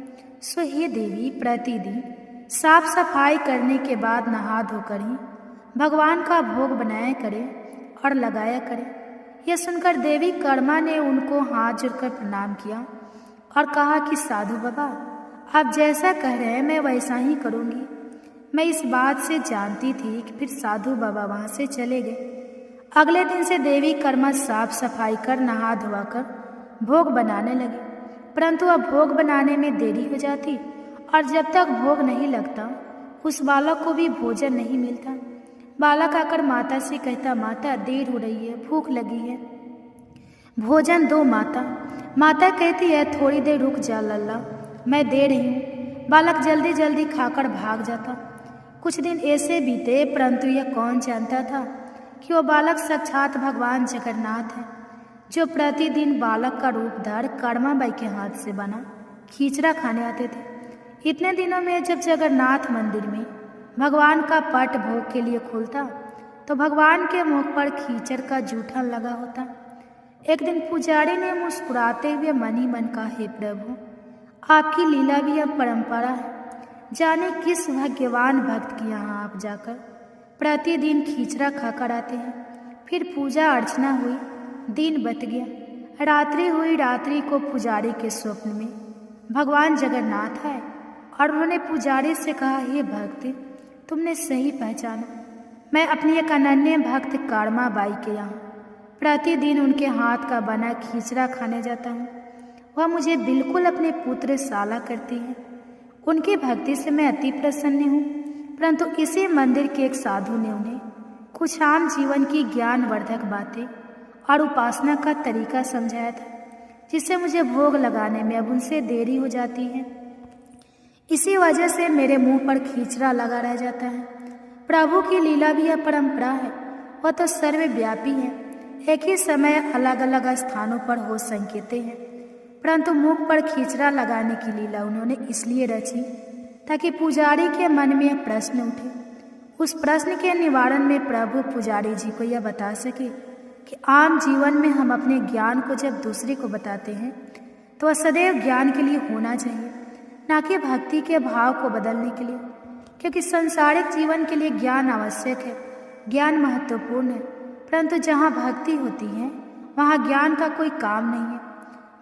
[SPEAKER 2] सो हे देवी, प्रतिदिन साफ सफाई करने के बाद नहा धोकर ही भगवान का भोग बनाया करें और लगाया करें। यह सुनकर देवी कर्मा ने उनको हाथ जोड़कर प्रणाम किया और कहा कि साधु बाबा, आप जैसा कह रहे हैं मैं वैसा ही करूँगी। मैं इस बात से जानती थी कि फिर साधु बाबा वहाँ से चले गए। अगले दिन से देवी कर्मा साफ सफाई कर नहा धोकर भोग बनाने लगे, परंतु अब भोग बनाने में देरी हो जाती और जब तक भोग नहीं लगता उस बालक को भी भोजन नहीं मिलता। बालक आकर माता से कहता, माता, देर हो रही है, भूख लगी है, भोजन दो माता। माता कहती है, थोड़ी देर रुक जा लल्ला, मैं दे रही हूँ। बालक जल्दी जल्दी खाकर भाग जाता। कुछ दिन ऐसे बीते, परंतु यह कौन जानता था कि वह बालक साक्षात भगवान जगन्नाथ है, जो प्रतिदिन बालक का रूप धर कर्माबाई के हाथ से बना खींचड़ा खाने आते थे। इतने दिनों में जब जगन्नाथ मंदिर में भगवान का पट भोग के लिए खुलता तो भगवान के मुख पर खींचड़ का जूठन लगा होता। एक दिन पुजारी ने मुस्कुराते हुए मन ही मन कहा, हे प्रभु, आपकी लीला भी अब परंपरा है। जाने किस भाग्यवान भक्त के यहाँ आप जाकर प्रतिदिन खींचड़ा खाकर आते हैं। फिर पूजा अर्चना हुई, दिन बत गया, रात्रि हुई। रात्रि को पुजारी के स्वप्न में भगवान जगन्नाथ आए और उन्होंने पुजारी से कहा, हे भक्त, तुमने सही पहचाना, मैं अपनी एक अनन्य भक्त कर्मा बाई के यहाँ प्रतिदिन उनके हाथ का बना खींचड़ा खाने जाता हूँ। वह मुझे बिल्कुल अपने पुत्र साला करती है। उनकी भक्ति से मैं अति प्रसन्न हूँ। परंतु इसी मंदिर के एक साधु ने उन्हें कुछ आम जीवन की ज्ञानवर्धक बातें और उपासना का तरीका समझाया था, जिससे मुझे भोग लगाने में अब उनसे देरी हो जाती है। इसी वजह से मेरे मुंह पर खींचड़ा लगा रह जाता है। प्रभु की लीला भी यह परंपरा है, वह तो सर्वव्यापी है। एक ही समय अलग अलग स्थानों पर हो संकेते हैं, परंतु मुख पर खींचड़ा लगाने की लीला उन्होंने इसलिए रची ताकि पुजारी के मन में प्रश्न उठे। उस प्रश्न के निवारण में प्रभु पुजारी जी को यह बता सके कि आम जीवन में हम अपने ज्ञान को जब दूसरे को बताते हैं तो वह सदैव ज्ञान के लिए होना चाहिए, ना कि भक्ति के भाव को बदलने के लिए, क्योंकि संसारिक जीवन के लिए ज्ञान आवश्यक है, ज्ञान महत्वपूर्ण है, परंतु जहाँ भक्ति होती है वहाँ ज्ञान का कोई काम नहीं है।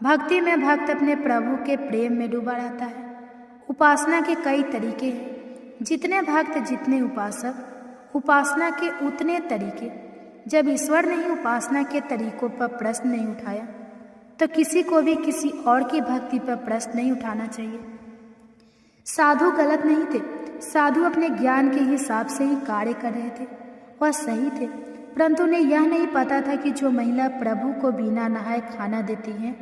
[SPEAKER 2] भक्ति में भक्त अपने प्रभु के प्रेम में डूबा रहता है। उपासना के कई तरीके हैं, जितने भक्त जितने उपासक, उपासना के उतने तरीके। जब ईश्वर ने ही उपासना के तरीकों पर प्रश्न नहीं उठाया तो किसी को भी किसी और की भक्ति पर प्रश्न नहीं उठाना चाहिए। साधु गलत नहीं थे, साधु अपने ज्ञान के हिसाब से ही कार्य कर रहे थे, वह सही थे, परंतु उन्हें यह नहीं पता था कि जो महिला प्रभु को बिना नहाए खाना देती है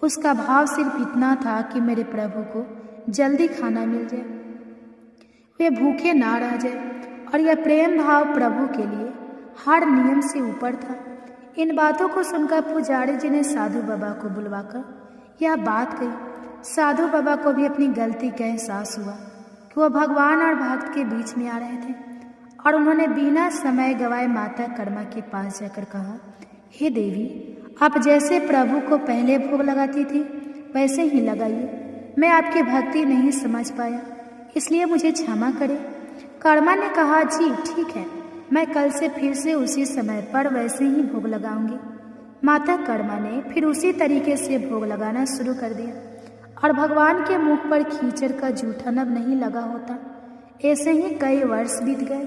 [SPEAKER 2] उसका भाव सिर्फ इतना था कि मेरे प्रभु को जल्दी खाना मिल जाए, वे भूखे ना रह जाए, और यह प्रेम भाव प्रभु के लिए हर नियम से ऊपर था। इन बातों को सुनकर पुजारी जी ने साधु बाबा को बुलवाकर यह बात कही। साधु बाबा को भी अपनी गलती का एहसास हुआ कि वह भगवान और भक्त के बीच में आ रहे थे, और उन्होंने बिना समय गवाए माता कर्मा के पास जाकर कहा, हे देवी, आप जैसे प्रभु को पहले भोग लगाती थी वैसे ही लगाइए। मैं आपकी भक्ति नहीं समझ पाया, इसलिए मुझे क्षमा करें। कर्मा ने कहा, जी ठीक है, मैं कल से फिर से उसी समय पर वैसे ही भोग लगाऊंगी। माता कर्मा ने फिर उसी तरीके से भोग लगाना शुरू कर दिया, और भगवान के मुख पर कीचड़ का जूठन अब नहीं लगा होता। ऐसे ही कई वर्ष बीत गए।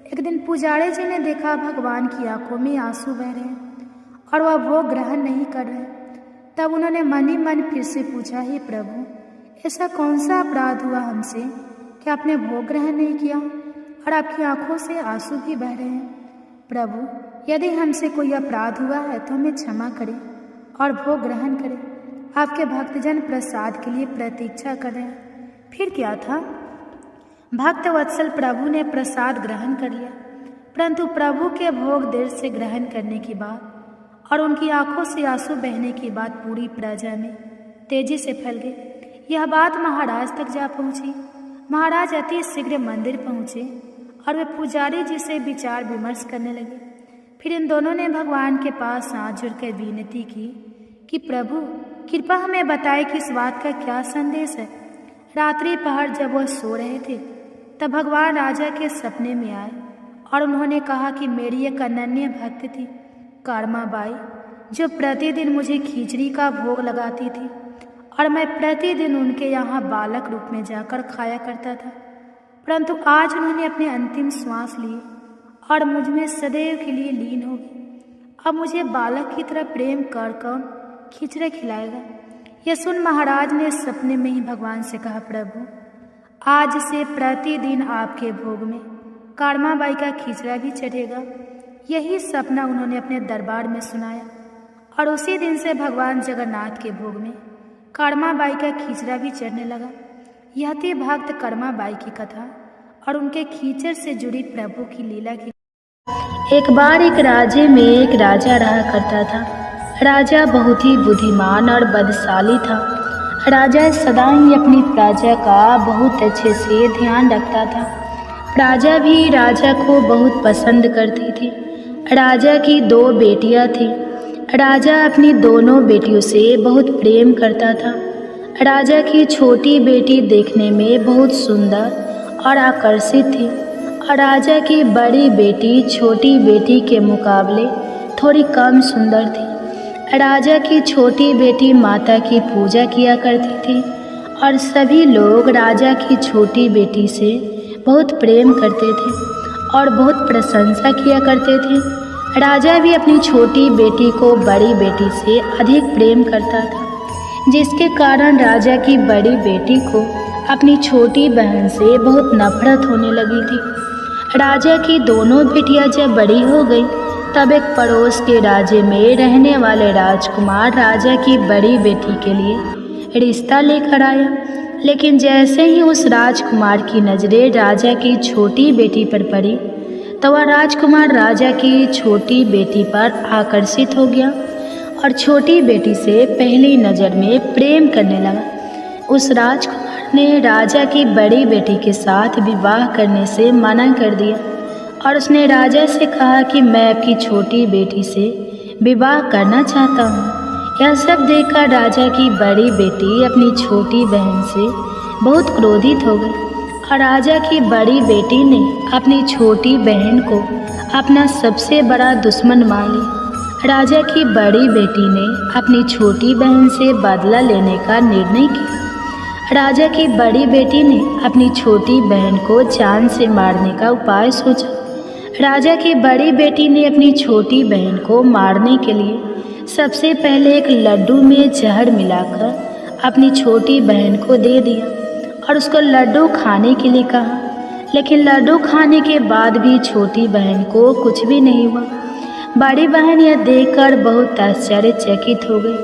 [SPEAKER 2] एक दिन पुजारी जी ने देखा भगवान की आंखों में आंसू बह रहे हैं और वह भोग ग्रहण नहीं कर रहे। तब उन्होंने मन ही मन फिर से पूछा, हे प्रभु, ऐसा कौन सा अपराध हुआ हमसे कि आपने भोग ग्रहण नहीं किया और आपकी आंखों से आंसू भी बह रहे हैं? प्रभु, यदि हमसे कोई अपराध हुआ है तो हमें क्षमा करें और भोग ग्रहण करें। आपके भक्तजन प्रसाद के लिए प्रतीक्षा कर रहे हैं। फिर क्या था? भक्त वत्सल प्रभु ने प्रसाद ग्रहण कर लिया, परंतु प्रभु के भोग देर से ग्रहण करने के बाद और उनकी आंखों से आंसू बहने की बात पूरी प्रजा में तेजी से फैल गई। यह बात महाराज तक जा पहुंची। महाराज अति शीघ्र मंदिर पहुंचे और वे पुजारी जी से विचार विमर्श करने लगे। फिर इन दोनों ने भगवान के पास हाथ जोड़कर विनती की कि प्रभु, कृपा हमें बताए कि इस बात का क्या संदेश है। रात्रि पहर जब वह सो रहे थे तब भगवान राजा के सपने में आए और उन्होंने कहा कि मेरी एक अनन्य भक्त थी, कर्मा बाई, जो प्रतिदिन मुझे खिचड़ी का भोग लगाती थी और मैं प्रतिदिन उनके यहाँ बालक रूप में जाकर खाया करता था, परंतु आज उन्होंने अपने अंतिम श्वास लिए और मुझ में सदैव के लिए लीन हो गई। अब मुझे बालक की तरह प्रेम कर कौन खिचड़ी खिलाएगा? यह सुन महाराज ने सपने में ही भगवान से कहा, प्रभु, आज से प्रतिदिन आपके भोग में कर्मा बाई का खिचड़ा भी चढ़ेगा। यही सपना उन्होंने अपने दरबार में सुनाया और उसी दिन से भगवान जगन्नाथ के भोग में कर्मा बाई का खिचड़ा भी चढ़ने लगा। यह थी भक्त कर्मा बाई की कथा और उनके खीचड़ से जुड़ी प्रभु की लीला की।
[SPEAKER 1] एक बार एक राज्य में एक राजा रहा करता था। राजा बहुत ही बुद्धिमान और बलशाली था। राजा सदा ही अपनी प्रजा का बहुत अच्छे से ध्यान रखता था। प्रजा भी राजा को बहुत पसंद करती थी। राजा की 2 बेटियां थीं। राजा अपनी दोनों बेटियों से बहुत प्रेम करता था। राजा की छोटी बेटी देखने में बहुत सुंदर और आकर्षित थी और राजा की बड़ी बेटी छोटी बेटी के मुकाबले थोड़ी कम सुंदर थी। राजा की छोटी बेटी माता की पूजा किया करती थी और सभी लोग राजा की छोटी बेटी से बहुत प्रेम करते थे और बहुत प्रशंसा किया करते थे। राजा भी अपनी छोटी बेटी को बड़ी बेटी से अधिक प्रेम करता था, जिसके कारण राजा की बड़ी बेटी को अपनी छोटी बहन से बहुत नफरत होने लगी थी। राजा की दोनों बेटियां जब बड़ी हो गई तब एक पड़ोस के राज्य में रहने वाले राजकुमार राजा की बड़ी बेटी के लिए रिश्ता लेकर आया। लेकिन जैसे ही उस राजकुमार की नज़रें राजा की छोटी बेटी पर पड़ी
[SPEAKER 2] तो वह राजकुमार राजा की छोटी बेटी पर आकर्षित हो गया और छोटी बेटी से पहली नज़र में प्रेम करने लगा। उस राजकुमार ने राजा की बड़ी बेटी के साथ विवाह करने से मना कर दिया और उसने राजा से कहा कि मैं आपकी छोटी बेटी से विवाह करना चाहता हूँ। यह सब देखकर राजा की बड़ी बेटी अपनी छोटी बहन से बहुत क्रोधित हो गई और राजा की बड़ी बेटी ने अपनी छोटी बहन को अपना सबसे बड़ा दुश्मन मान लिया। राजा की बड़ी बेटी ने अपनी छोटी बहन से बदला लेने का निर्णय किया। राजा की बड़ी बेटी ने अपनी छोटी बहन को जान से मारने का उपाय सोचा। राजा की बड़ी बेटी ने अपनी छोटी बहन को मारने के लिए सबसे पहले एक लड्डू में जहर मिलाकर अपनी छोटी बहन को दे दिया और उसको लड्डू खाने के लिए कहा। लेकिन लड्डू खाने के बाद भी छोटी बहन को कुछ भी नहीं हुआ। बड़ी बहन यह देखकर बहुत आश्चर्यचकित हो गई,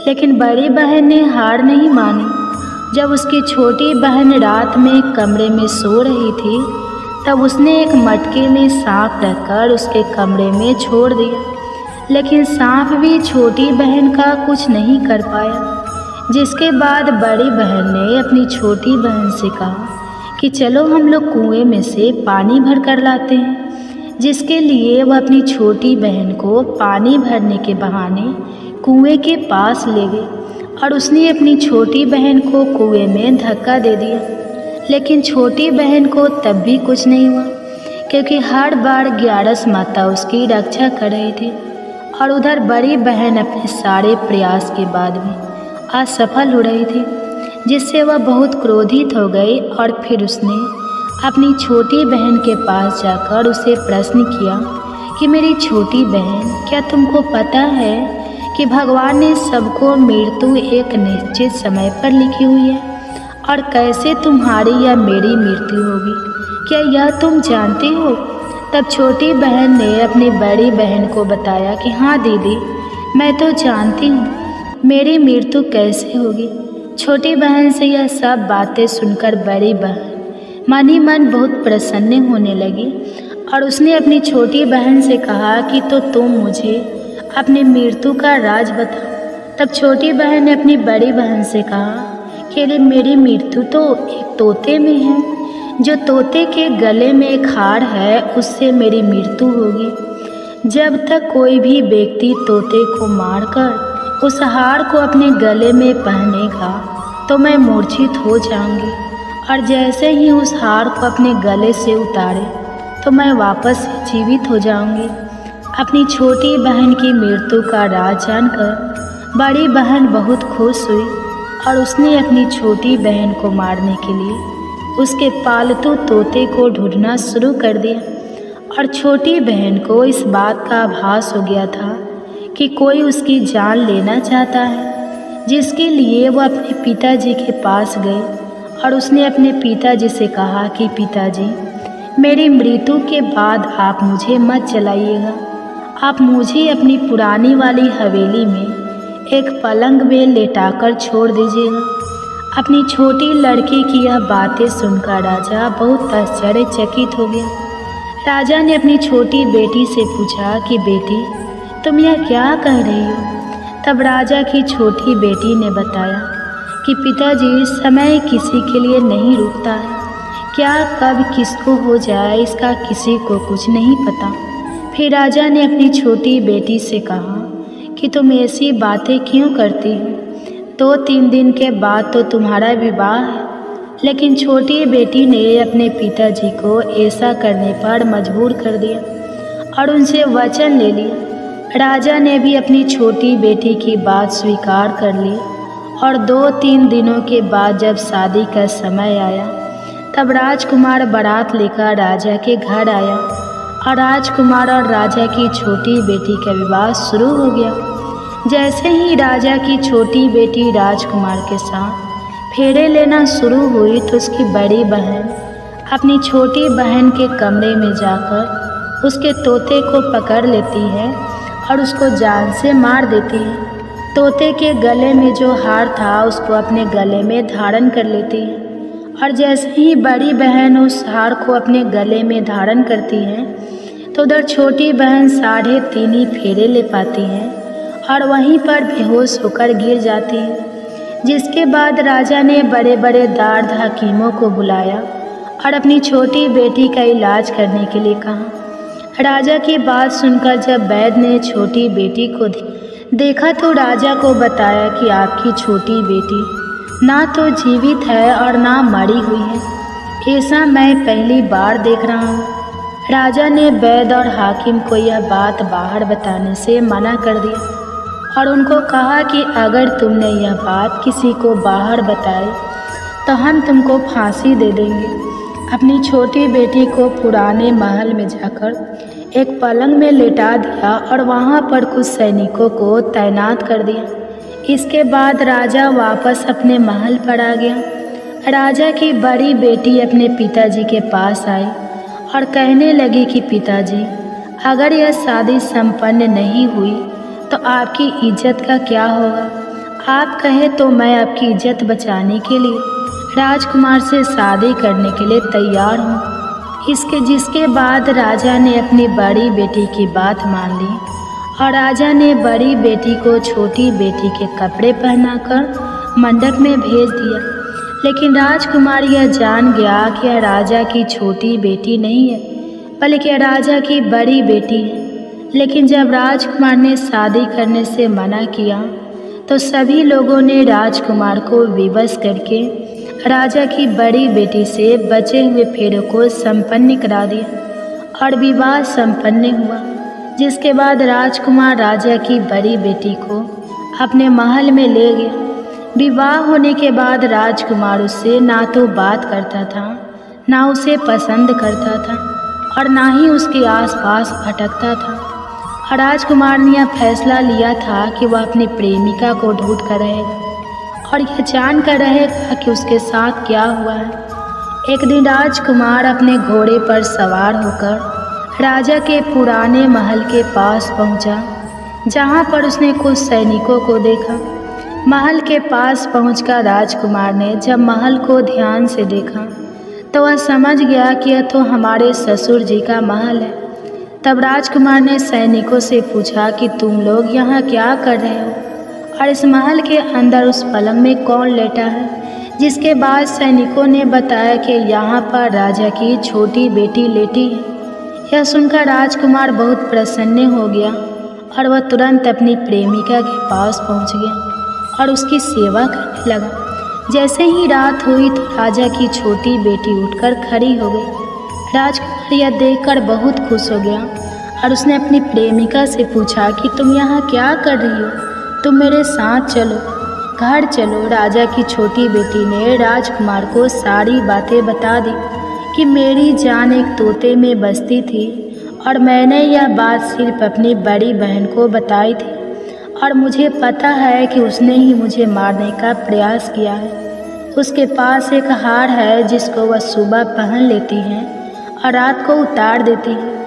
[SPEAKER 2] लेकिन बड़ी बहन ने हार नहीं मानी। जब उसकी छोटी बहन रात में कमरे में सो रही थी तब उसने एक मटके में सांप रखकर उसके कमरे में छोड़ दिया, लेकिन सांप भी छोटी बहन का कुछ नहीं कर पाया। जिसके बाद बड़ी बहन ने अपनी छोटी बहन से कहा कि चलो हम लोग कुएं में से पानी भर कर लाते हैं, जिसके लिए वह अपनी छोटी बहन को पानी भरने के बहाने कुएं के पास ले गई और उसने अपनी छोटी बहन को कुएं में धक्का दे दिया। लेकिन छोटी बहन को तब भी कुछ नहीं हुआ, क्योंकि हर बार ग्यारस माता उसकी रक्षा कर रही थी और उधर बड़ी बहन अपने सारे प्रयास के बाद भी असफल हो रही थी, जिससे वह बहुत क्रोधित हो गई और फिर उसने अपनी छोटी बहन के पास जाकर उसे प्रश्न किया कि मेरी छोटी बहन, क्या तुमको पता है कि भगवान ने सबको मृत्यु एक निश्चित समय पर लिखी हुई है और कैसे तुम्हारी या मेरी मृत्यु होगी, क्या यह तुम जानते हो? तब छोटी बहन ने अपनी बड़ी बहन को बताया कि हाँ दीदी, मैं तो जानती हूँ मेरी मृत्यु कैसे होगी। छोटी बहन से यह सब बातें सुनकर बड़ी बहन मन ही मन बहुत प्रसन्न होने लगी और उसने अपनी छोटी बहन से कहा कि तो तुम मुझे अपनी मृत्यु का राज बता। तब छोटी बहन ने अपनी बड़ी बहन से कहा कि मेरी मृत्यु तो एक तोते में है, जो तोते के गले में एक हार है उससे मेरी मृत्यु होगी। जब तक कोई भी व्यक्ति तोते को मारकर उस हार को अपने गले में पहनेगा तो मैं मूर्छित हो जाऊंगी, और जैसे ही उस हार को अपने गले से उतारे तो मैं वापस जीवित हो जाऊंगी। अपनी छोटी बहन की मृत्यु का राज जानकर बड़ी बहन बहुत खुश हुई और उसने अपनी छोटी बहन को मारने के लिए उसके पालतू तोते को ढूंढना शुरू कर दिया। और छोटी बहन को इस बात का आभास हो गया था कि कोई उसकी जान लेना चाहता है, जिसके लिए वह अपने पिताजी के पास गई और उसने अपने पिताजी से कहा कि पिताजी, मेरी मृत्यु के बाद आप मुझे मत जलाइएगा, आप मुझे अपनी पुरानी वाली हवेली में एक पलंग में लेटाकर छोड़ दीजिएगा। अपनी छोटी लड़की की यह बातें सुनकर राजा बहुत आश्चर्यचकित हो गया। राजा ने अपनी छोटी बेटी से पूछा कि बेटी, तुम यह क्या कह रही हो? तब राजा की छोटी बेटी ने बताया कि पिताजी, समय किसी के लिए नहीं रुकता है, क्या कब किसको हो जाए इसका किसी को कुछ नहीं पता। फिर राजा ने अपनी छोटी बेटी से कहा कि तुम ऐसी बातें क्यों करती हो? 2-3 दिन के बाद तो तुम्हारा विवाह है। लेकिन छोटी बेटी ने अपने पिताजी को ऐसा करने पर मजबूर कर दिया और उनसे वचन ले लिया। राजा ने भी अपनी छोटी बेटी की बात स्वीकार कर ली और 2-3 दिनों के बाद जब शादी का समय आया तब राजकुमार बारात लेकर राजा के घर आया और राजकुमार और राजा की छोटी बेटी का विवाह शुरू हो गया। जैसे ही राजा की छोटी बेटी राजकुमार के साथ फेरे लेना शुरू हुई तो उसकी बड़ी बहन अपनी छोटी बहन के कमरे में जाकर उसके तोते को पकड़ लेती है और उसको जान से मार देती है। तोते के गले में जो हार था उसको अपने गले में धारण कर लेती है और जैसे ही बड़ी बहन उस हार को अपने गले में धारण करती है तो उधर छोटी बहन 3.5 ही फेरे ले पाती हैं और वहीं पर बेहोश होकर गिर जाती है। जिसके बाद राजा ने बड़े बड़े दार्द हकीमों को बुलाया और अपनी छोटी बेटी का इलाज करने के लिए कहा। राजा की बात सुनकर जब वैद्य ने छोटी बेटी को देखा तो राजा को बताया कि आपकी छोटी बेटी ना तो जीवित है और ना मरी हुई है। ऐसा मैं पहली बार देख रहा हूँ। राजा ने वैद्य और हाकिम को यह बात बाहर बताने से मना कर दिया और उनको कहा कि अगर तुमने यह बात किसी को बाहर बताई तो हम तुमको फांसी दे देंगे। अपनी छोटी बेटी को पुराने महल में जाकर एक पलंग में लेटा दिया और वहाँ पर कुछ सैनिकों को तैनात कर दिया। इसके बाद राजा वापस अपने महल पर आ गया। राजा की बड़ी बेटी अपने पिताजी के पास आई और कहने लगी कि पिताजी, अगर यह शादी संपन्न नहीं हुई तो आपकी इज्जत का क्या होगा? आप कहें तो मैं आपकी इज्जत बचाने के लिए राजकुमार से शादी करने के लिए तैयार हूँ। जिसके बाद राजा ने अपनी बड़ी बेटी की बात मान ली और राजा ने बड़ी बेटी को छोटी बेटी के कपड़े पहनाकर मंडप में भेज दिया। लेकिन राजकुमार यह जान गया कि यह राजा की छोटी बेटी नहीं है बल्कि राजा की बड़ी बेटी है। लेकिन जब राजकुमार ने शादी करने से मना किया तो सभी लोगों ने राजकुमार को विवश करके राजा की बड़ी बेटी से बचे हुए फेरों को संपन्न करा दिया और विवाह संपन्न हुआ। जिसके बाद राजकुमार राजा की बड़ी बेटी को अपने महल में ले गया। विवाह होने के बाद राजकुमार उससे ना तो बात करता था, ना उसे पसंद करता था और ना ही उसके आसपास भटकता था। और राजकुमार ने यह फैसला लिया था कि वह अपनी प्रेमिका को ढूंढ कर रहेगा और यह जान कर रहेगा कि उसके साथ क्या हुआ है। एक दिन राजकुमार अपने घोड़े पर सवार होकर राजा के पुराने महल के पास पहुंचा, जहां पर उसने कुछ सैनिकों को देखा। महल के पास पहुंचकर राजकुमार ने जब महल को ध्यान से देखा तो वह समझ गया कि यह तो हमारे ससुर जी का महल है। तब राजकुमार ने सैनिकों से पूछा कि तुम लोग यहाँ क्या कर रहे हो और इस महल के अंदर उस पलंग में कौन लेटा है। जिसके बाद सैनिकों ने बताया कि यहाँ पर राजा की छोटी बेटी लेटी है। यह सुनकर राजकुमार बहुत प्रसन्न हो गया और वह तुरंत अपनी प्रेमिका के पास पहुँच गया और उसकी सेवा करने लगा। जैसे ही रात हुई तो राजा की छोटी बेटी उठकर खड़ी हो गई। राजकुमार यह देखकर बहुत खुश हो गया और उसने अपनी प्रेमिका से पूछा कि तुम यहाँ क्या कर रही हो? तुम मेरे साथ चलो, घर चलो। राजा की छोटी बेटी ने राजकुमार को सारी बातें बता दी कि मेरी जान एक तोते में बसती थी और मैंने यह बात सिर्फ अपनी बड़ी बहन को बताई थी और मुझे पता है कि उसने ही मुझे मारने का प्रयास किया है। उसके पास एक हार है जिसको वह सुबह पहन लेती है और रात को उतार देती है।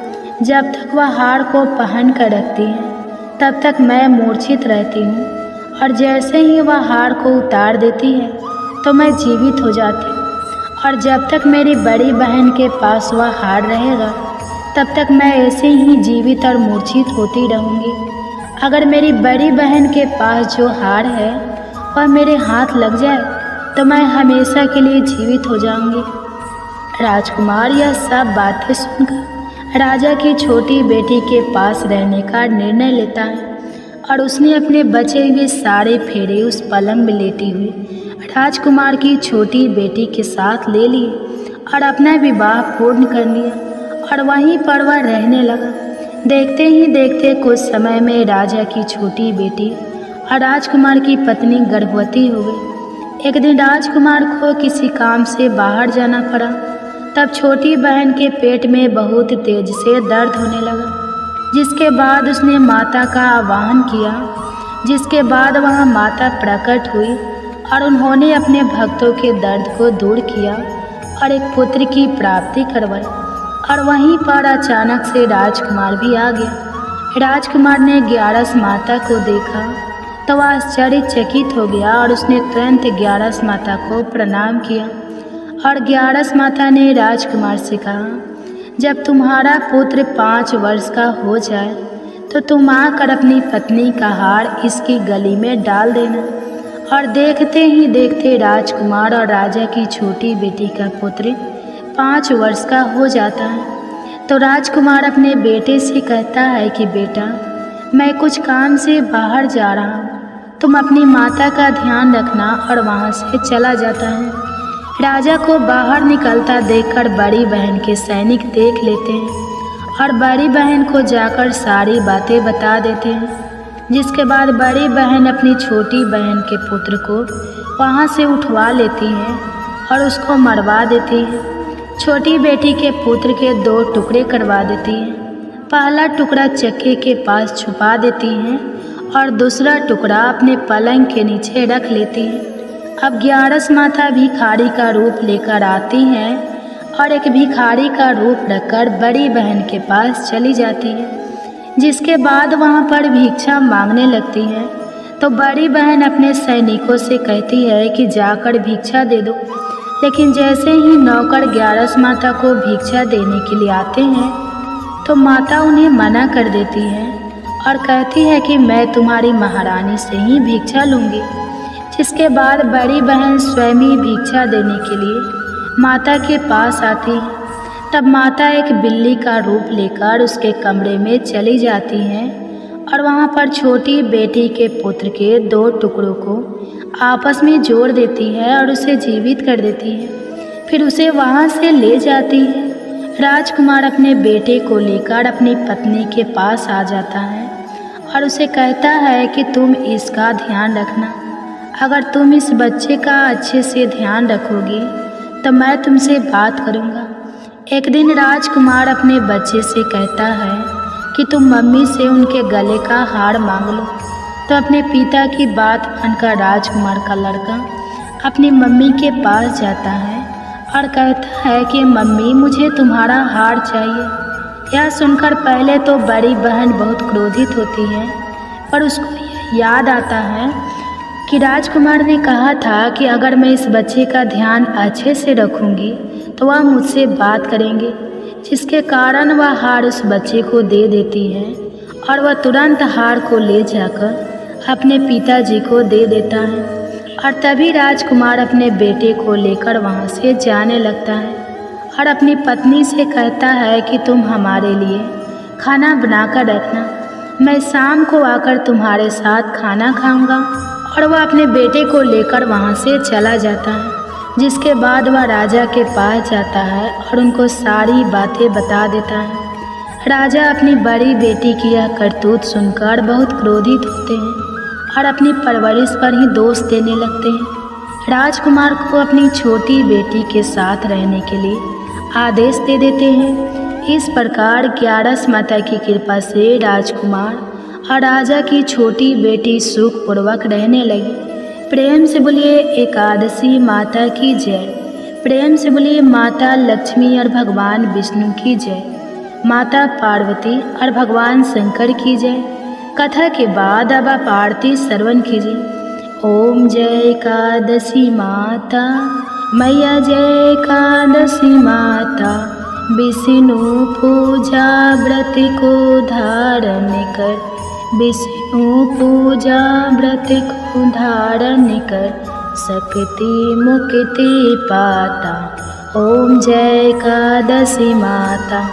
[SPEAKER 2] जब तक वह हार को पहन कर रखती है तब तक मैं मूर्छित रहती हूँ और जैसे ही वह हार को उतार देती है तो मैं जीवित हो जाती हूँ और जब तक मेरी बड़ी बहन के पास वह हार रहेगा तब तक मैं ऐसे ही जीवित और मूर्छित होती रहूँगी। अगर मेरी बड़ी बहन के पास जो हार है वह मेरे हाथ लग जाए तो मैं हमेशा के लिए जीवित हो जाऊँगी। राजकुमार यह सब बातें सुनकर राजा की छोटी बेटी के पास रहने का निर्णय लेता है और उसने अपने बचे हुए सारे फेरे उस पलंग में लेटी हुई राजकुमार की छोटी बेटी के साथ ले लिए और अपना विवाह पूर्ण कर लिया और वहीं पर वह रहने लगा। देखते ही देखते कुछ समय में राजा की छोटी बेटी और राजकुमार की पत्नी गर्भवती हो गई। एक दिन राजकुमार को किसी काम से बाहर जाना पड़ा। तब छोटी बहन के पेट में बहुत तेज से दर्द होने लगा। जिसके बाद उसने माता का आह्वान किया। जिसके बाद वह माता प्रकट हुई और उन्होंने अपने भक्तों के दर्द को दूर किया और एक पुत्र की प्राप्ति करवाई। और वहीं पर अचानक से राजकुमार भी आ गया। राजकुमार ने 11 माता को देखा तो वह आश्चर्यचकित हो गया और उसने तुरंत 11 माता को प्रणाम किया। और 11 माता ने राजकुमार से कहा, जब तुम्हारा पुत्र 5 वर्ष का हो जाए तो तुम आकर अपनी पत्नी का हार इसकी गली में डाल देना। और देखते ही देखते राजकुमार और राजा की छोटी बेटी का पुत्र 5 वर्ष का हो जाता है। तो राजकुमार अपने बेटे से कहता है कि बेटा, मैं कुछ काम से बाहर जा रहा हूँ, तुम अपनी माता का ध्यान रखना। और वहाँ से चला जाता है। राजा को बाहर निकलता देखकर बड़ी बहन के सैनिक देख लेते हैं और बड़ी बहन को जाकर सारी बातें बता देते हैं। जिसके बाद बड़ी बहन अपनी छोटी बहन के पुत्र को वहाँ से उठवा लेती है और उसको मरवा देती है। छोटी बेटी के पुत्र के 2 टुकड़े करवा देती है। पहला टुकड़ा चक्के के पास छुपा देती हैं और दूसरा टुकड़ा अपने पलंग के नीचे रख लेती है। अब 11 माता भिखारी का रूप लेकर आती हैं और एक भिखारी का रूप रखकर बड़ी बहन के पास चली जाती है। जिसके बाद वहाँ पर भिक्षा मांगने लगती है। तो बड़ी बहन अपने सैनिकों से कहती है कि जाकर भिक्षा दे दो। लेकिन जैसे ही नौकर 11 माता को भिक्षा देने के लिए आते हैं तो माता उन्हें मना कर देती है और कहती है कि मैं तुम्हारी महारानी से ही भिक्षा लूँगी। जिसके बाद बड़ी बहन स्वयं ही भिक्षा देने के लिए माता के पास आती है। तब माता एक बिल्ली का रूप लेकर उसके कमरे में चली जाती हैं और वहाँ पर छोटी बेटी के पुत्र के 2 टुकड़ों को आपस में जोड़ देती है और उसे जीवित कर देती है। फिर उसे वहाँ से ले जाती है। राजकुमार अपने बेटे को लेकर अपनी पत्नी के पास आ जाता है और उसे कहता है कि तुम इसका ध्यान रखना। अगर तुम इस बच्चे का अच्छे से ध्यान रखोगी तो मैं तुमसे बात करूँगा। एक दिन राजकुमार अपने बच्चे से कहता है कि तुम मम्मी से उनके गले का हार मांग लो। तो अपने पिता की बात मानकर राजकुमार का लड़का अपनी मम्मी के पास जाता है और कहता है कि मम्मी, मुझे तुम्हारा हार चाहिए। यह सुनकर पहले तो बड़ी बहन बहुत क्रोधित होती है, पर उसको याद आता है कि राजकुमार ने कहा था कि अगर मैं इस बच्चे का ध्यान अच्छे से रखूंगी तो वह मुझसे बात करेंगे। जिसके कारण वह हार उस बच्चे को दे देती है और वह तुरंत हार को ले जाकर अपने पिताजी को दे देता है। और तभी राजकुमार अपने बेटे को लेकर वहाँ से जाने लगता है और अपनी पत्नी से कहता है कि तुम हमारे लिए खाना बनाकर रखना, मैं शाम को आकर तुम्हारे साथ खाना खाऊंगा। और वह अपने बेटे को लेकर वहाँ से चला जाता है। जिसके बाद वह राजा के पास जाता है और उनको सारी बातें बता देता है। राजा अपनी बड़ी बेटी की यह करतूत सुनकर बहुत क्रोधित होते हैं और अपनी परवरिश पर ही दोष देने लगते हैं। राजकुमार को अपनी छोटी बेटी के साथ रहने के लिए आदेश दे देते हैं। इस प्रकार 11 माता की कृपा से राजकुमार और राजा की छोटी बेटी सुखपूर्वक रहने लगी। प्रेम से बोलिए एकादशी माता की जय। प्रेम से बोलिए माता लक्ष्मी और भगवान विष्णु की जय, माता पार्वती और भगवान शंकर की जय। कथा के बाद अब आप आरती श्रवण कीजिए। ओम जय एकादशी माता, मैया जय एकादशी माता, विष्णु पूजा व्रत को धारण कर, विष्णु पूजा व्रत को धारण कर, शक्ति मुक्ति पाता। ओम जय एकादशी माता,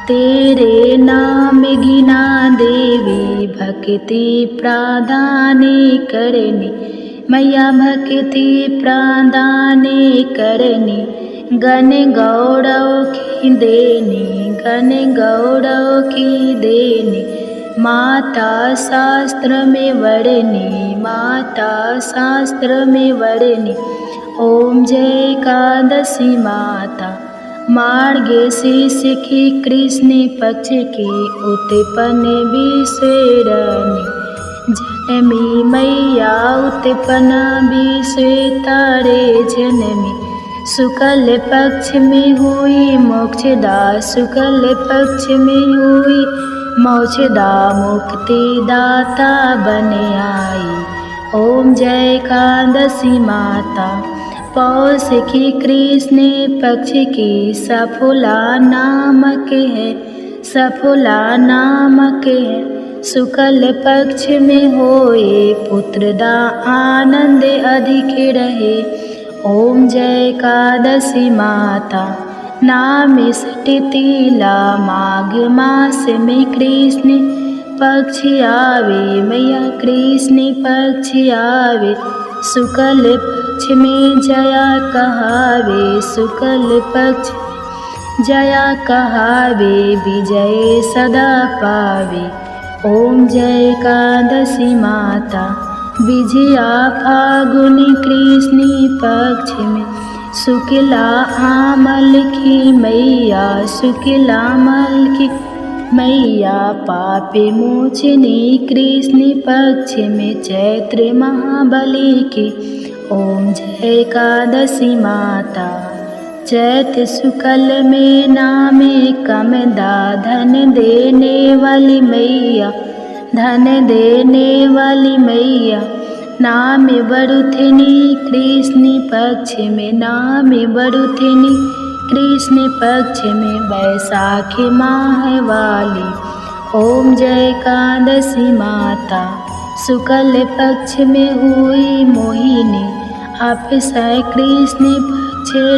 [SPEAKER 2] तेरे नाम गिना देवी, भक्ति प्रदान करनी, मैया भक्ति प्रदान करनी, गण गौरव की देनी, गण गौरव की देनी, माता शास्त्र में वर्णी, माता शास्त्र में वर्णी। ओम जय एकादशी माता, मार्गशीर्ष की कृष्ण पक्ष की उत्पन्न विश्वरणी, जनमी मैया उत्पन्न विश्व तारे जनमी, शुक्ल पक्ष में हुई मोक्षदा, शुक्ल पक्ष में हुई मोक्षदा, मुक्ति दाता बन आई। ओम जय एकादशी माता, पौष की कृष्ण पक्ष की सफला नामक है, सफला नामक है। शुक्ल पक्ष में होए पुत्रदा आनंद अधिक रहे। ओम जय एकादशी माता नाम सटितिला माघ मास में कृष्ण पक्ष आवे, मैया कृष्ण पक्ष आवे। शुक्ल पक्ष में जया कहावे, शुक्ल पक्ष जया कहावे, विजय सदा पावे। ओम जय एकादशी माता विजया फागुन कृष्ण पक्ष में शुक्ला आमल की मैया, शुक्ला आमल की मैया पापे मोचनी कृष्ण पक्ष में चैत्र महाबली की। ओम जय एकादशी माता चैत शुक्ल में नामे कमदा धन देने वाली मैया, धन देने वाली मैया। नाम बरुथिनी कृष्ण पक्ष में, नाम बरुथिनी कृष्ण पक्ष में बैसाखी माह वाली। ओम जय एकादशी माता शुक्ल पक्ष में हुई मोहिनी, अभिषेक कृष्ण पक्ष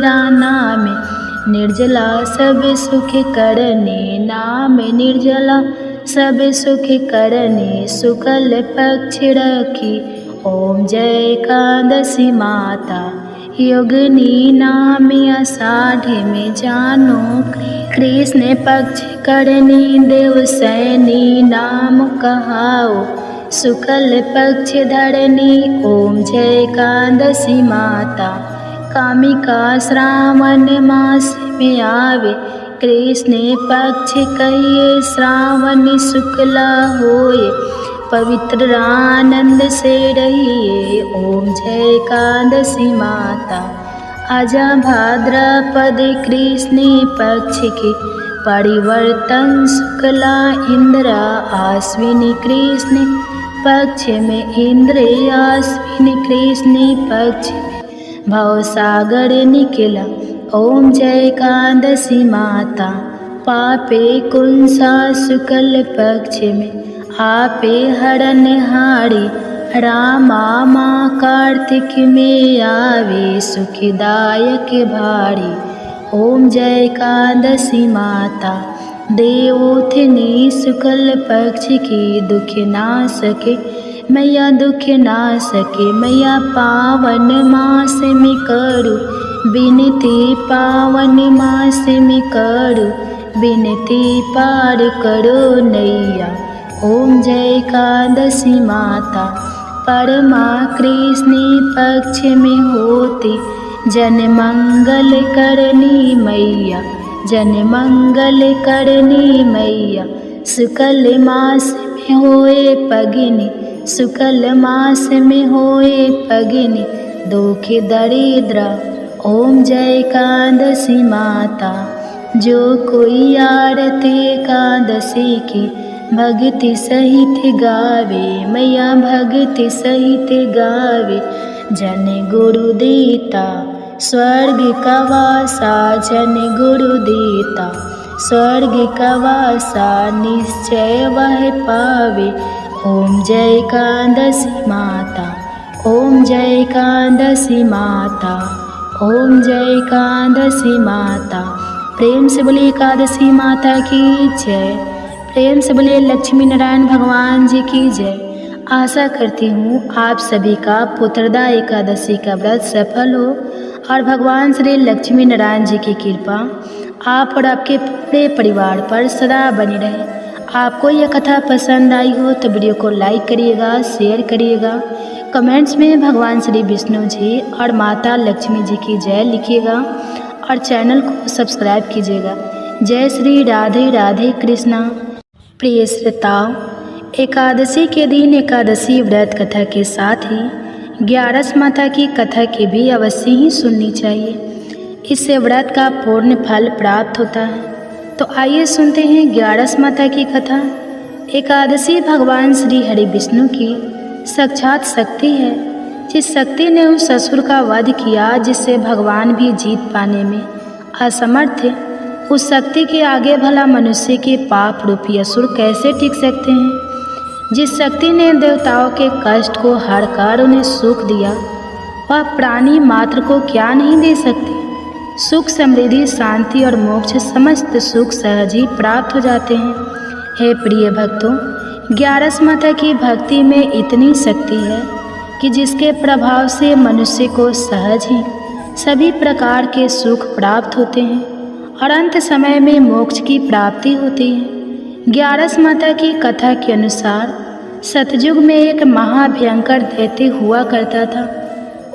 [SPEAKER 2] राना में निर्जला सब सुख करने, नाम निर्जला सब सुख करने शुक्ल पक्ष रखी। ओम जय एकादशी माता योगिनी नाम आषाढ़ में जानो कृष्ण पक्ष करनी देवसैनी नाम कहाओ शुक्ल पक्ष धरनी। ओम जय एकादशी माता कामिका श्रावण मास में आवे, कृष्ण पक्ष कहिए श्रावण शुक्ला होए, पवित्र आनंद से रहिए। ओम जय एकादशी माता आजा भाद्रपद कृष्ण पक्ष की परिवर्तन शुक्ला इंद्रा आश्विनी कृष्ण पक्ष में, इंद्र आश्विनी कृष्ण पक्ष में भवसागर निकला। ओम जय एकादशी माता पापे कुंसा शुक्ल पक्ष में आपे हरण हारी, रामा माँ कार्तिक में आवे सुखदायक भारी। ओम जय एकादशी माता देवोत्थिनी शुक्ल पक्ष की दुख ना सके मैया, दुख ना सके मैया। पावन मास में करू विनती, पावन मास में करू विनती, पार करो नैया। ओम जय एकादशी माता परमा कृष्ण पक्ष में होती, जन मंगल करनी मैया, जन मंगल करनी मैया। शुक्ल मास में होए पगिनी, शुक्ल मास में होए पगिनी दुख दरिद्र। ओम जय एकादशी माता जो कोई आरती एकादशी की भक्ति सहित गावे मैया, भक्ति सहित गावे। जन गुरु देता स्वर्ग का वासा, जन गुरु देता स्वर्ग का वासा निश्चय वह पावे। ओम जय एकादशी माता, ओम जय एकादशी माता, ओम जय एकादशी माता। प्रेम से बोलिए एकादशी माता की जय, प्रेम से बोलिए लक्ष्मी नारायण भगवान जी की जय। आशा करती हूँ आप सभी का पुत्रदा एकादशी का व्रत सफल हो और भगवान श्री लक्ष्मी नारायण जी की कृपा आप और आपके पूरे परिवार पर सदा बनी रहे। आपको यह कथा पसंद आई हो तो वीडियो को लाइक करिएगा, शेयर करिएगा, कमेंट्स में भगवान श्री विष्णु जी और माता लक्ष्मी जी की जय लिखिएगा और चैनल को सब्सक्राइब कीजिएगा। जय श्री राधे राधे कृष्णा। प्रिय श्रोताओं, एकादशी के दिन एकादशी व्रत कथा के साथ ही ग्यारस माता की कथा की भी अवश्य ही सुननी चाहिए। इससे व्रत का पूर्ण फल प्राप्त होता है। तो आइए सुनते हैं ग्यारस माता की कथा। एकादशी भगवान श्री हरि विष्णु की साक्षात शक्ति है। जिस शक्ति ने उस असुर का वध किया जिससे भगवान भी जीत पाने में असमर्थ थे, उस शक्ति के आगे भला मनुष्य के पाप रूपी असुर कैसे टिक सकते हैं। जिस शक्ति ने देवताओं के कष्ट को हरकर उन्हें सुख दिया, वह प्राणी मात्र को क्या नहीं दे सकती। सुख, समृद्धि, शांति और मोक्ष समस्त सुख सहज ही प्राप्त हो जाते हैं। हे प्रिय भक्तों, 11 माता की भक्ति में इतनी शक्ति है कि जिसके प्रभाव से मनुष्य को सहज ही सभी प्रकार के सुख प्राप्त होते हैं और अंत समय में मोक्ष की प्राप्ति होती है। 11 माता की कथा के अनुसार सतयुग में एक महाभयंकर दैत्य हुआ करता था।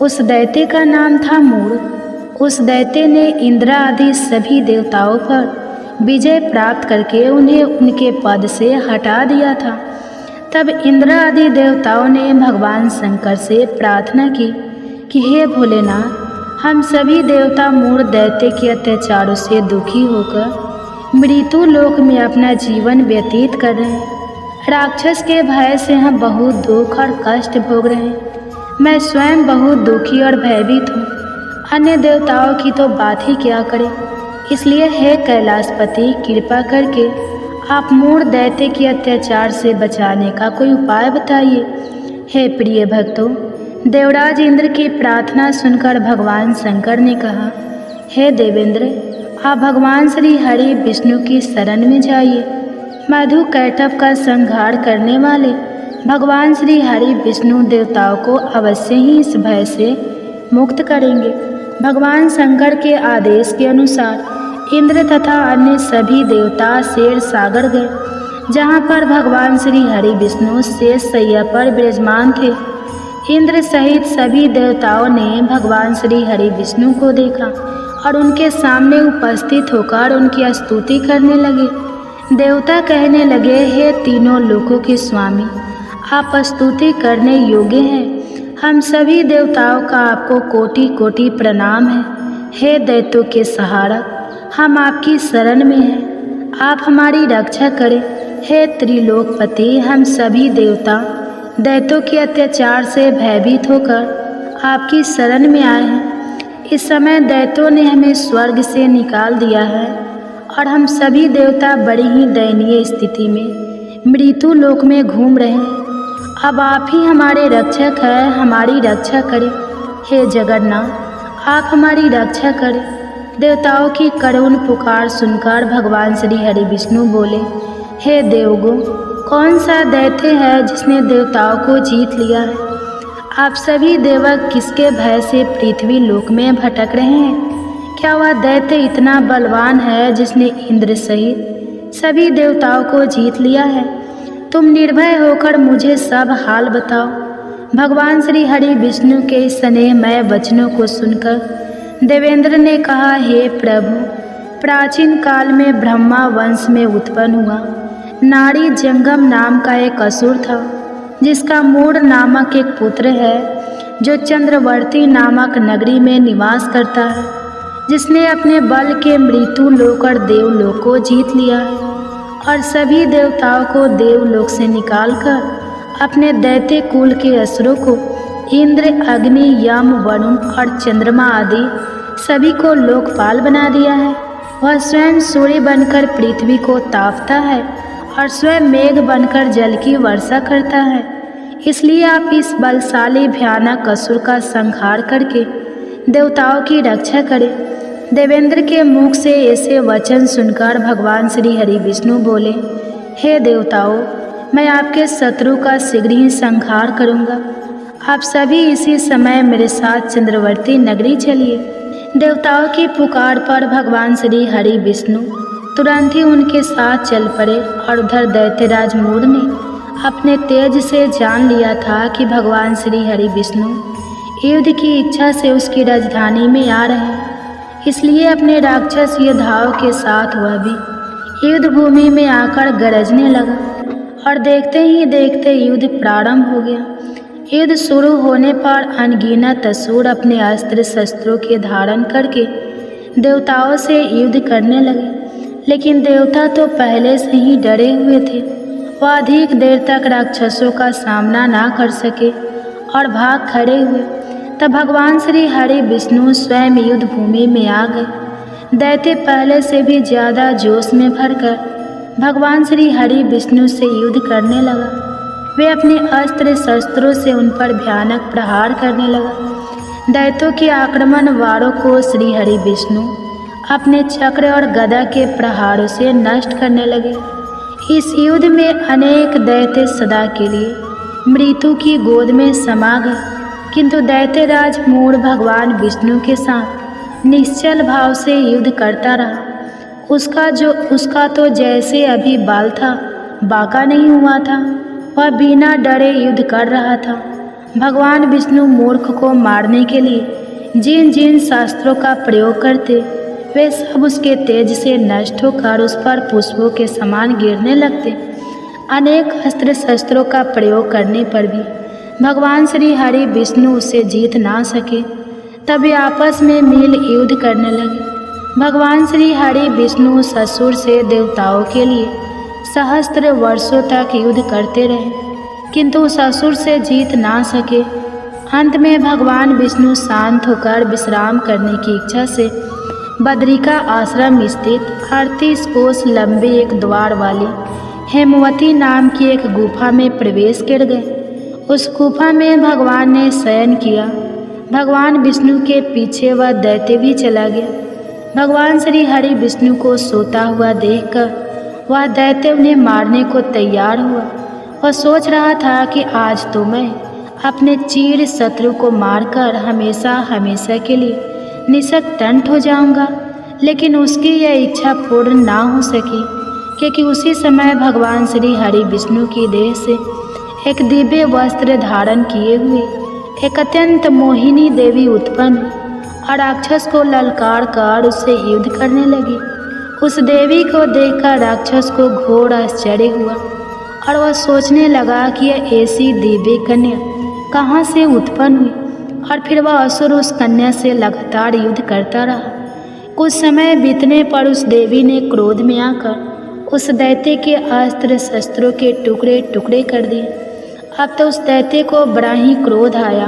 [SPEAKER 2] उस दैत्य का नाम था मूढ़। उस दैत्य ने इंद्र आदि सभी देवताओं पर विजय प्राप्त करके उन्हें उनके पद से हटा दिया था। तब इंद्र आदि देवताओं ने भगवान शंकर से प्रार्थना की कि हे भोलेनाथ, हम सभी देवता मूढ़ दैत्य के अत्याचारों से दुखी होकर मृत्यु लोक में अपना जीवन व्यतीत कर रहे हैं। राक्षस के भय से हम बहुत दुख और कष्ट भोग रहे हैं। मैं स्वयं बहुत दुखी और भयभीत हूँ। अन्य देवताओं की तो बात ही क्या करें। इसलिए हे कैलाशपति, कृपा करके आप मूढ़ दैत्य के अत्याचार से बचाने का कोई उपाय बताइए। हे प्रिय भक्तों, देवराज इंद्र की प्रार्थना सुनकर भगवान शंकर ने कहा, हे देवेंद्र, आप भगवान श्री हरि विष्णु की शरण में जाइए। मधु कैटभ का संहार करने वाले भगवान श्री हरि विष्णु देवताओं को अवश्य ही इस भय से मुक्त करेंगे। भगवान शंकर के आदेश के अनुसार इंद्र तथा अन्य सभी देवता शेर सागर गए, जहाँ पर भगवान श्री हरि विष्णु शेष शैया पर विराजमान थे। इंद्र सहित सभी देवताओं ने भगवान श्री हरि विष्णु को देखा और उनके सामने उपस्थित होकर उनकी स्तुति करने लगे। देवता कहने लगे, हे तीनों लोकों के स्वामी, आप स्तुति करने योग्य हैं। हम सभी देवताओं का आपको कोटि कोटि प्रणाम है। हे दैत्यों के सहारा, हम आपकी शरण में हैं, आप हमारी रक्षा करें। हे त्रिलोकपति, हम सभी देवता दैत्यों के अत्याचार से भयभीत होकर आपकी शरण में आए हैं। इस समय दैत्यों ने हमें स्वर्ग से निकाल दिया है और हम सभी देवता बड़ी ही दयनीय स्थिति में मृत्यु लोक में घूम रहे हैं। अब आप ही हमारे रक्षक हैं, हमारी रक्षा करें। हे जगन्नाथ, आप हमारी रक्षा करें। देवताओं की करुण पुकार सुनकर भगवान श्री हरि विष्णु बोले, हे देवगो, कौन सा दैत्य है जिसने देवताओं को जीत लिया है? आप सभी देवक किसके भय से पृथ्वी लोक में भटक रहे हैं? क्या वह दैत्य इतना बलवान है जिसने इंद्र सहित सभी देवताओं को जीत लिया है? तुम निर्भय होकर मुझे सब हाल बताओ। भगवान श्री हरि विष्णु के स्नेहमय वचनों को सुनकर देवेंद्र ने कहा, हे प्रभु, प्राचीन काल में ब्रह्मा वंश में उत्पन्न हुआ नारी जंगम नाम का एक असुर था, जिसका मूढ़ नामक एक पुत्र है जो चंद्रवर्ती नामक नगरी में निवास करता है, जिसने अपने बल के मृत्यु लोक और देवलोक को जीत लिया है और सभी देवताओं को देवलोक से निकालकर अपने दैत्य कुल के असुरों को इंद्र, अग्नि, यम, वरुण और चंद्रमा आदि सभी को लोकपाल बना दिया है। वह स्वयं सूर्य बनकर पृथ्वी को तापता है और स्वयं मेघ बनकर जल की वर्षा करता है। इसलिए आप इस बलशाली भयानक असुर का संहार करके देवताओं की रक्षा करें। देवेंद्र के मुख से ऐसे वचन सुनकर भगवान श्री हरि विष्णु बोले, हे देवताओं, मैं आपके शत्रु का शीघ्र ही संहार करूँगा। आप सभी इसी समय मेरे साथ चंद्रवर्ती नगरी चलिए। देवताओं की पुकार पर भगवान श्री हरि विष्णु तुरंत ही उनके साथ चल पड़े और उधर दैत्यराज मूढ़ ने अपने तेज से जान लिया था कि भगवान श्री हरि विष्णु युद्ध की इच्छा से उसकी राजधानी में आ रहे हैं। इसलिए अपने राक्षस योद्धाओं के साथ वह भी युद्ध भूमि में आकर गरजने लगा और देखते ही देखते युद्ध प्रारंभ हो गया। युद्ध शुरू होने पर अनगिनत असुर अपने अस्त्र शस्त्रों के धारण करके देवताओं से युद्ध करने लगे, लेकिन देवता तो पहले से ही डरे हुए थे। वह अधिक देर तक राक्षसों का सामना ना कर सके और भाग खड़े हुए। तब भगवान श्री हरि विष्णु स्वयं युद्ध भूमि में आ गए। दैत्य पहले से भी ज़्यादा जोश में भरकर भगवान श्री हरि विष्णु से युद्ध करने लगा। वे अपने अस्त्र शस्त्रों से उन पर भयानक प्रहार करने लगा। दैत्यों के आक्रमण वारों को श्री हरि विष्णु अपने चक्र और गदा के प्रहारों से नष्ट करने लगे। इस युद्ध में अनेक दैत्य सदा के लिए मृत्यु की गोद में समा गए, किंतु दैत्यराज मूढ़ भगवान विष्णु के साथ निश्चल भाव से युद्ध करता रहा। उसका तो जैसे अभी बाल था, बांका नहीं हुआ था। वह बिना डरे युद्ध कर रहा था। भगवान विष्णु मूर्ख को मारने के लिए जिन जिन शास्त्रों का प्रयोग करते, वे सब उसके तेज से नष्ट होकर उस पर पुष्पों के समान गिरने लगते। अनेक अस्त्र शस्त्रों का प्रयोग करने पर भी भगवान श्री हरि विष्णु उससे जीत ना सके। तब वे आपस में मिल युद्ध करने लगे। भगवान श्री हरि विष्णु ससुर से देवताओं के लिए सहस्त्र वर्षों तक युद्ध करते रहे, किंतु ससुर से जीत ना सके। अंत में भगवान विष्णु शांत होकर विश्राम करने की इच्छा से बद्रिका आश्रम स्थित 38 कोस लंबे एक द्वार वाली हेमवती नाम की एक गुफा में प्रवेश कर गए। उस गुफा में भगवान ने शयन किया। भगवान विष्णु के पीछे वह दैत्य भी चला गया। भगवान श्री हरि विष्णु को सोता हुआ देखकर वह दैत्य उन्हें मारने को तैयार हुआ। वह सोच रहा था कि आज तो मैं अपने चीर शत्रु को मारकर हमेशा हमेशा के लिए निशक्तंठ हो जाऊंगा, लेकिन उसकी यह इच्छा पूर्ण ना हो सकी, क्योंकि उसी समय भगवान श्री हरि विष्णु की देह से एक दिव्य वस्त्र धारण किए हुए एक अत्यंत मोहिनी देवी उत्पन्न और राक्षस को ललकार कर उससे युद्ध करने लगी। उस देवी को देखकर राक्षस को घोर आश्चर्य हुआ और वह सोचने लगा कि यह ऐसी दिव्य कन्या कहाँ से उत्पन्न हुई, और फिर वह असुर उस कन्या से लगातार युद्ध करता रहा। कुछ समय बीतने पर उस देवी ने क्रोध में आकर उस दैत्य के अस्त्र शस्त्रों के टुकड़े टुकड़े कर दिए। अब तो उस दैत्य को बड़ा ही क्रोध आया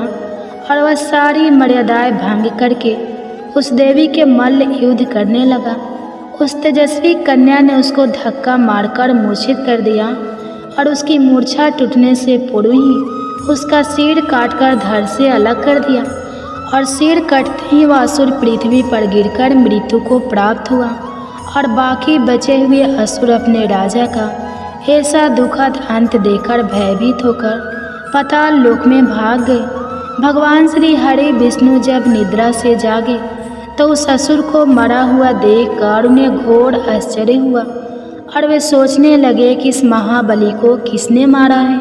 [SPEAKER 2] और वह सारी मर्यादाएं भंग करके उस देवी के मल्ल युद्ध करने लगा। उस तेजस्वी कन्या ने उसको धक्का मारकर मूर्छित कर दिया और उसकी मूर्छा टूटने से पूर्व ही उसका सिर काटकर धड़ से अलग कर दिया, और सिर कटते ही वह असुर पृथ्वी पर गिरकर मृत्यु को प्राप्त हुआ। और बाकी बचे हुए असुर अपने राजा का ऐसा दुखद अंत देखकर भयभीत होकर पाताल लोक में भाग गए। भगवान श्री हरि विष्णु जब निद्रा से जागे तो उस असुर को मरा हुआ देखकर उन्हें घोर आश्चर्य हुआ और वे सोचने लगे कि इस महाबली को किसने मारा है।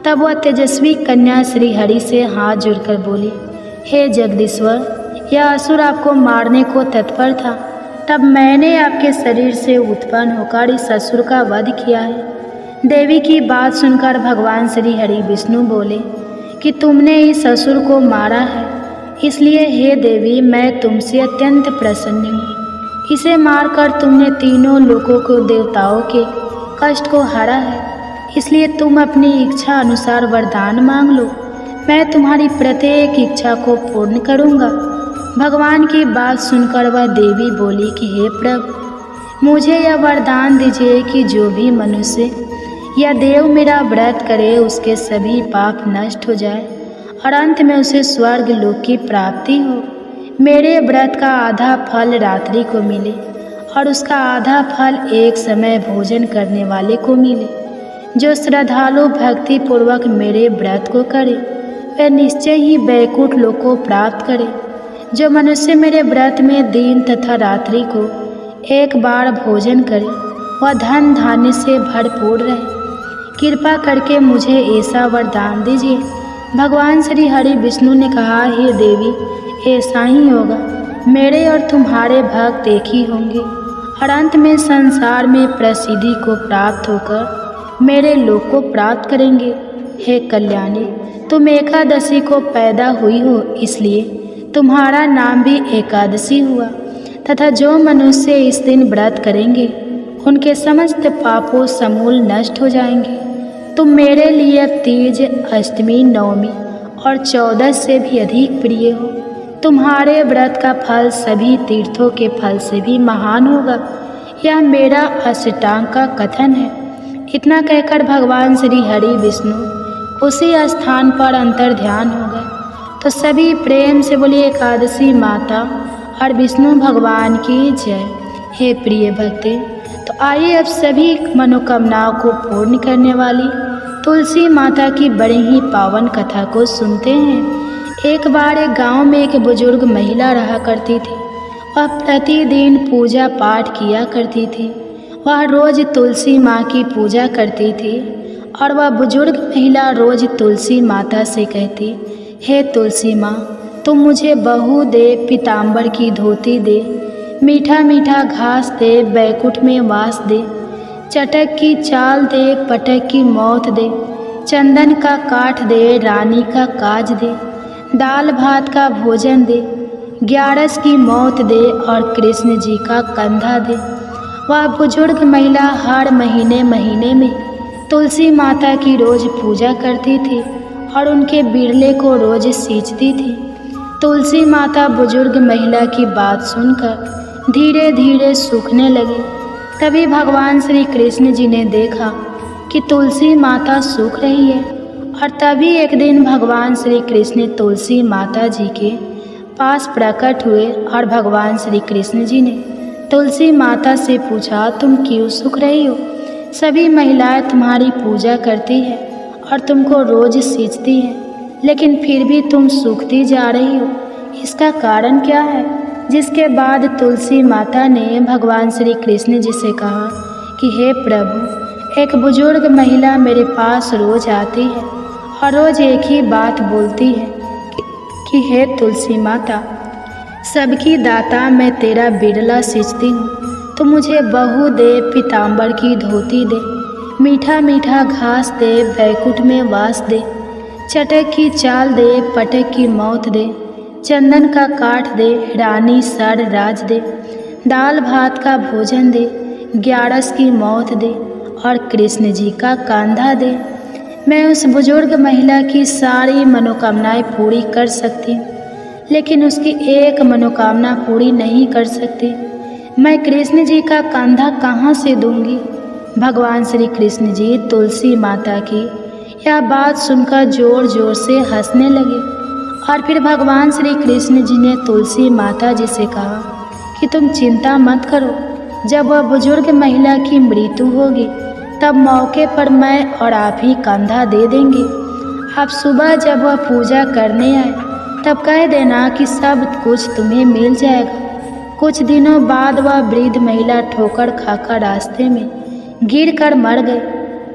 [SPEAKER 2] तब वह तेजस्वी कन्या श्री हरि से हाथ जोड़कर बोली, हे जगदीश्वर, यह असुर आपको मारने को तत्पर था, तब मैंने आपके शरीर से उत्पन्न होकर इस असुर का वध किया है। देवी की बात सुनकर भगवान श्री हरि विष्णु बोले कि तुमने इस असुर को मारा है, इसलिए हे देवी, मैं तुमसे अत्यंत प्रसन्न हूँ। इसे मारकर तुमने तीनों लोगों को देवताओं के कष्ट को हरा है, इसलिए तुम अपनी इच्छा अनुसार वरदान मांग लो, मैं तुम्हारी प्रत्येक इच्छा को पूर्ण करूँगा। भगवान की बात सुनकर वह देवी बोली कि हे प्रभु, मुझे यह वरदान दीजिए कि जो भी मनुष्य या देव मेरा व्रत करे उसके सभी पाप नष्ट हो जाए और अंत में उसे स्वर्ग लोक की प्राप्ति हो। मेरे व्रत का आधा फल रात्रि को मिले और उसका आधा फल एक समय भोजन करने वाले को मिले। जो श्रद्धालु भक्ति पूर्वक मेरे व्रत को करे वह निश्चय ही वैकुंठ लोक को प्राप्त करे। जो मनुष्य मेरे व्रत में दिन तथा रात्रि को एक बार भोजन करे वह धन धान्य से भरपूर रहे। कृपा करके मुझे ऐसा वरदान दीजिए। भगवान श्री हरि विष्णु ने कहा, हे देवी, ऐसा ही होगा। मेरे और तुम्हारे भक्त एक ही होंगे और अंत में संसार में प्रसिद्धि को प्राप्त होकर मेरे लोक को प्राप्त करेंगे। हे कल्याणी, तुम एकादशी को पैदा हुई हो, इसलिए तुम्हारा नाम भी एकादशी हुआ, तथा जो मनुष्य इस दिन व्रत करेंगे उनके समस्त पापों समूल नष्ट हो जाएंगे। तुम मेरे लिए अब तीज, अष्टमी, नवमी
[SPEAKER 1] और 14 से भी अधिक प्रिय हो। तुम्हारे व्रत का फल सभी तीर्थों के फल से भी महान होगा, यह मेरा अष्टांग का कथन है। इतना कहकर भगवान श्री हरि विष्णु उसी स्थान पर अंतर ध्यान हो गए। तो सभी प्रेम से बोलिए एकादशी माता और विष्णु भगवान की जय। हे प्रिय भक्ते, तो आइए अब सभी मनोकामनाओं को पूर्ण करने वाली तुलसी माता की बड़ी ही पावन कथा को सुनते हैं। एक बार एक गांव में एक बुजुर्ग महिला रहा करती थी। वह प्रतिदिन पूजा पाठ किया करती थी। वह रोज तुलसी माँ की पूजा करती थी और वह बुजुर्ग महिला रोज तुलसी माता से कहती, हे तुलसी माँ, तुम मुझे बहू दे, पीताम्बर की धोती दे, मीठा मीठा घास दे, बैकुंठ में वास दे, चटक की चाल दे, पटक की मौत दे, चंदन का काठ दे, रानी का काज दे, दाल भात का भोजन दे, 11 की मौत दे और कृष्ण जी का कंधा दे। वह बुजुर्ग महिला हर महीने में तुलसी माता की रोज पूजा करती थी और उनके बिरले को रोज सींचती थी। तुलसी माता बुजुर्ग महिला की बात सुनकर धीरे धीरे सूखने लगी। तभी भगवान श्री कृष्ण जी ने देखा कि तुलसी माता सूख रही है और तभी एक दिन भगवान श्री कृष्ण तुलसी माता जी के पास प्रकट हुए और भगवान श्री कृष्ण जी ने तुलसी माता से पूछा, तुम क्यों सूख रही हो? सभी महिलाएं तुम्हारी पूजा करती है और तुमको रोज सींचती हैं, लेकिन फिर भी तुम सूखती जा रही हो, इसका कारण क्या है? जिसके बाद तुलसी माता ने भगवान श्री कृष्ण जी से कहा कि हे प्रभु, एक बुजुर्ग महिला मेरे पास रोज आती है और रोज एक ही बात बोलती है कि हे तुलसी माता, सबकी दाता मैं तेरा बिरला सींचती हूँ, तो मुझे बहू दे, पीताम्बर की धोती दे, मीठा मीठा घास दे, बैकुंठ में वास दे, चटक की चाल दे, पटक की मौत दे, चंदन का काठ दे, रानी सर राज दे, दाल भात का भोजन दे, 11 की मौत दे और कृष्ण जी का कंधा दे। मैं उस बुजुर्ग महिला की सारी मनोकामनाएं पूरी कर सकती हूँ, लेकिन उसकी एक मनोकामना पूरी नहीं कर सकती। मैं कृष्ण जी का कंधा कहाँ से दूंगी? भगवान श्री कृष्ण जी तुलसी माता की यह बात सुनकर जोर जोर से हंसने लगे और फिर भगवान श्री कृष्ण जी ने तुलसी माता जी से कहा कि तुम चिंता मत करो, जब वह बुजुर्ग महिला की मृत्यु होगी तब मौके पर मैं और आप ही कंधा दे देंगे। आप सुबह जब वह पूजा करने आए तब कह देना कि सब कुछ तुम्हें मिल जाएगा। कुछ दिनों बाद वह वृद्ध महिला ठोकर खाकर रास्ते में गिरकर मर गई।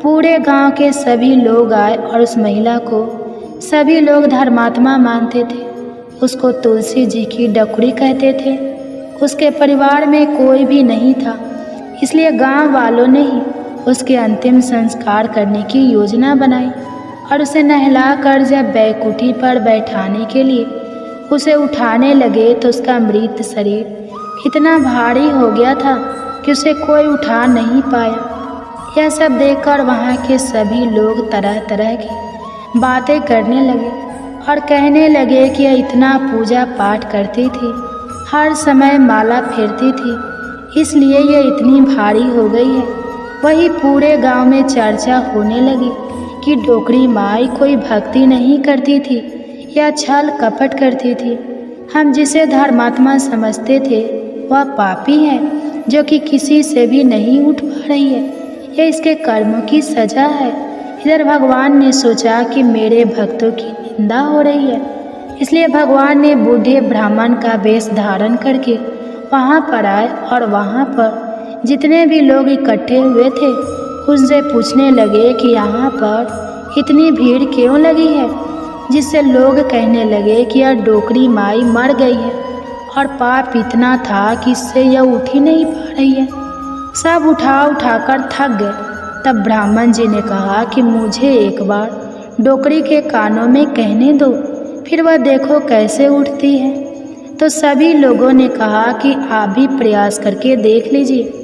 [SPEAKER 1] पूरे गांव के सभी लोग आए और उस महिला को सभी लोग धर्मात्मा मानते थे। उसको तुलसी जी की डकुरी कहते थे। उसके परिवार में कोई भी नहीं था, इसलिए गांव वालों ने ही उसके अंतिम संस्कार करने की योजना बनाई और उसे नहलाकर जब बैकुंठी पर बैठाने के लिए उसे उठाने लगे तो उसका मृत शरीर इतना भारी हो गया था कि उसे कोई उठा नहीं पाया। यह सब देखकर वहाँ के सभी लोग तरह तरह की बातें करने लगे और कहने लगे कि यह इतना पूजा पाठ करती थी, हर समय माला फेरती थी, इसलिए यह इतनी भारी हो गई है। वही पूरे गांव में चर्चा होने लगी कि डोकरी माई कोई भक्ति नहीं करती थी या छल कपट करती थी। हम जिसे धर्मात्मा समझते थे वह पापी है जो कि किसी से भी नहीं उठ पा रही है। यह इसके कर्मों की सजा है। इधर भगवान ने सोचा कि मेरे भक्तों की निंदा हो रही है, इसलिए भगवान ने बूढ़े ब्राह्मण का वेश धारण करके वहाँ पर आए और वहाँ पर जितने भी लोग इकट्ठे हुए थे उनसे पूछने लगे कि यहाँ पर इतनी भीड़ क्यों लगी है, जिससे लोग कहने लगे कि यह डोकरी माई मर गई है और पाप इतना था कि इससे यह उठ ही नहीं पा रही है। सब उठाकर थक गए। तब ब्राह्मण जी ने कहा कि मुझे एक बार डोकरी के कानों में कहने दो, फिर वह देखो कैसे उठती है। तो सभी लोगों ने कहा कि आप भी प्रयास करके देख लीजिए।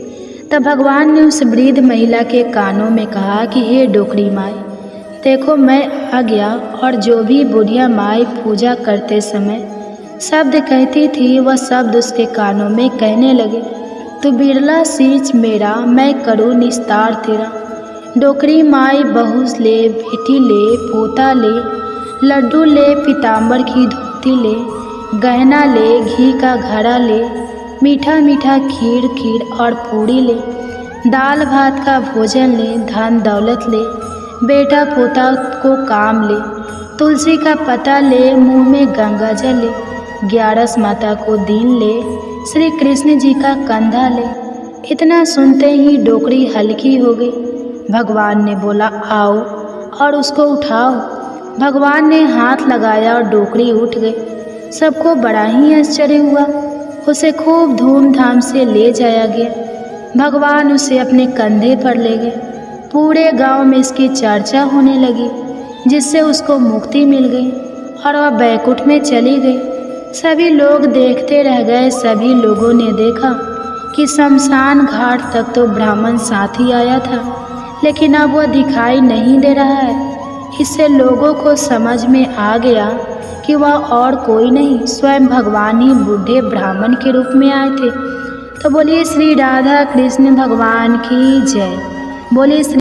[SPEAKER 1] तब भगवान ने उस वृद्ध महिला के कानों में कहा कि हे डोकरी माई,
[SPEAKER 2] देखो मैं आ गया। और जो भी बुढ़िया माई पूजा करते समय शब्द कहती थी वह शब्द उसके कानों में कहने लगे, तू बिरला सींच मेरा, मैं करूँ निस्तार तेरा। डोकरी माई बहू ले, बेटी ले, पोता ले, लड्डू ले, पीताम्बर की धोती ले, गहना ले, घी का घड़ा ले, मीठा मीठा खीर और पूड़ी ले, दाल भात का भोजन ले, धन दौलत ले, बेटा पोता को काम ले, तुलसी का पत्ता ले, मुंह में गंगा जल ले, 11 माता को दीन ले, श्री कृष्ण जी का कंधा ले। इतना सुनते ही डोकरी हल्की हो गई। भगवान ने बोला, आओ और उसको उठाओ। भगवान ने हाथ लगाया और डोकरी उठ गई। सबको बड़ा ही आश्चर्य हुआ। उसे खूब धूमधाम से ले जाया गया। भगवान उसे अपने कंधे पर ले गए। पूरे गांव में इसकी चर्चा होने लगी, जिससे उसको मुक्ति मिल गई और वह बैकुंठ में चली गई। सभी लोग देखते रह गए। सभी लोगों ने देखा कि शमशान घाट तक तो ब्राह्मण साथी आया था, लेकिन अब वह दिखाई नहीं दे रहा है। इससे लोगों को समझ में आ गया कि वह और कोई नहीं, स्वयं भगवान ही बूढ़े ब्राह्मण के रूप में आए थे। तो बोलिए श्री राधा कृष्ण भगवान की जय। बोलिए श्री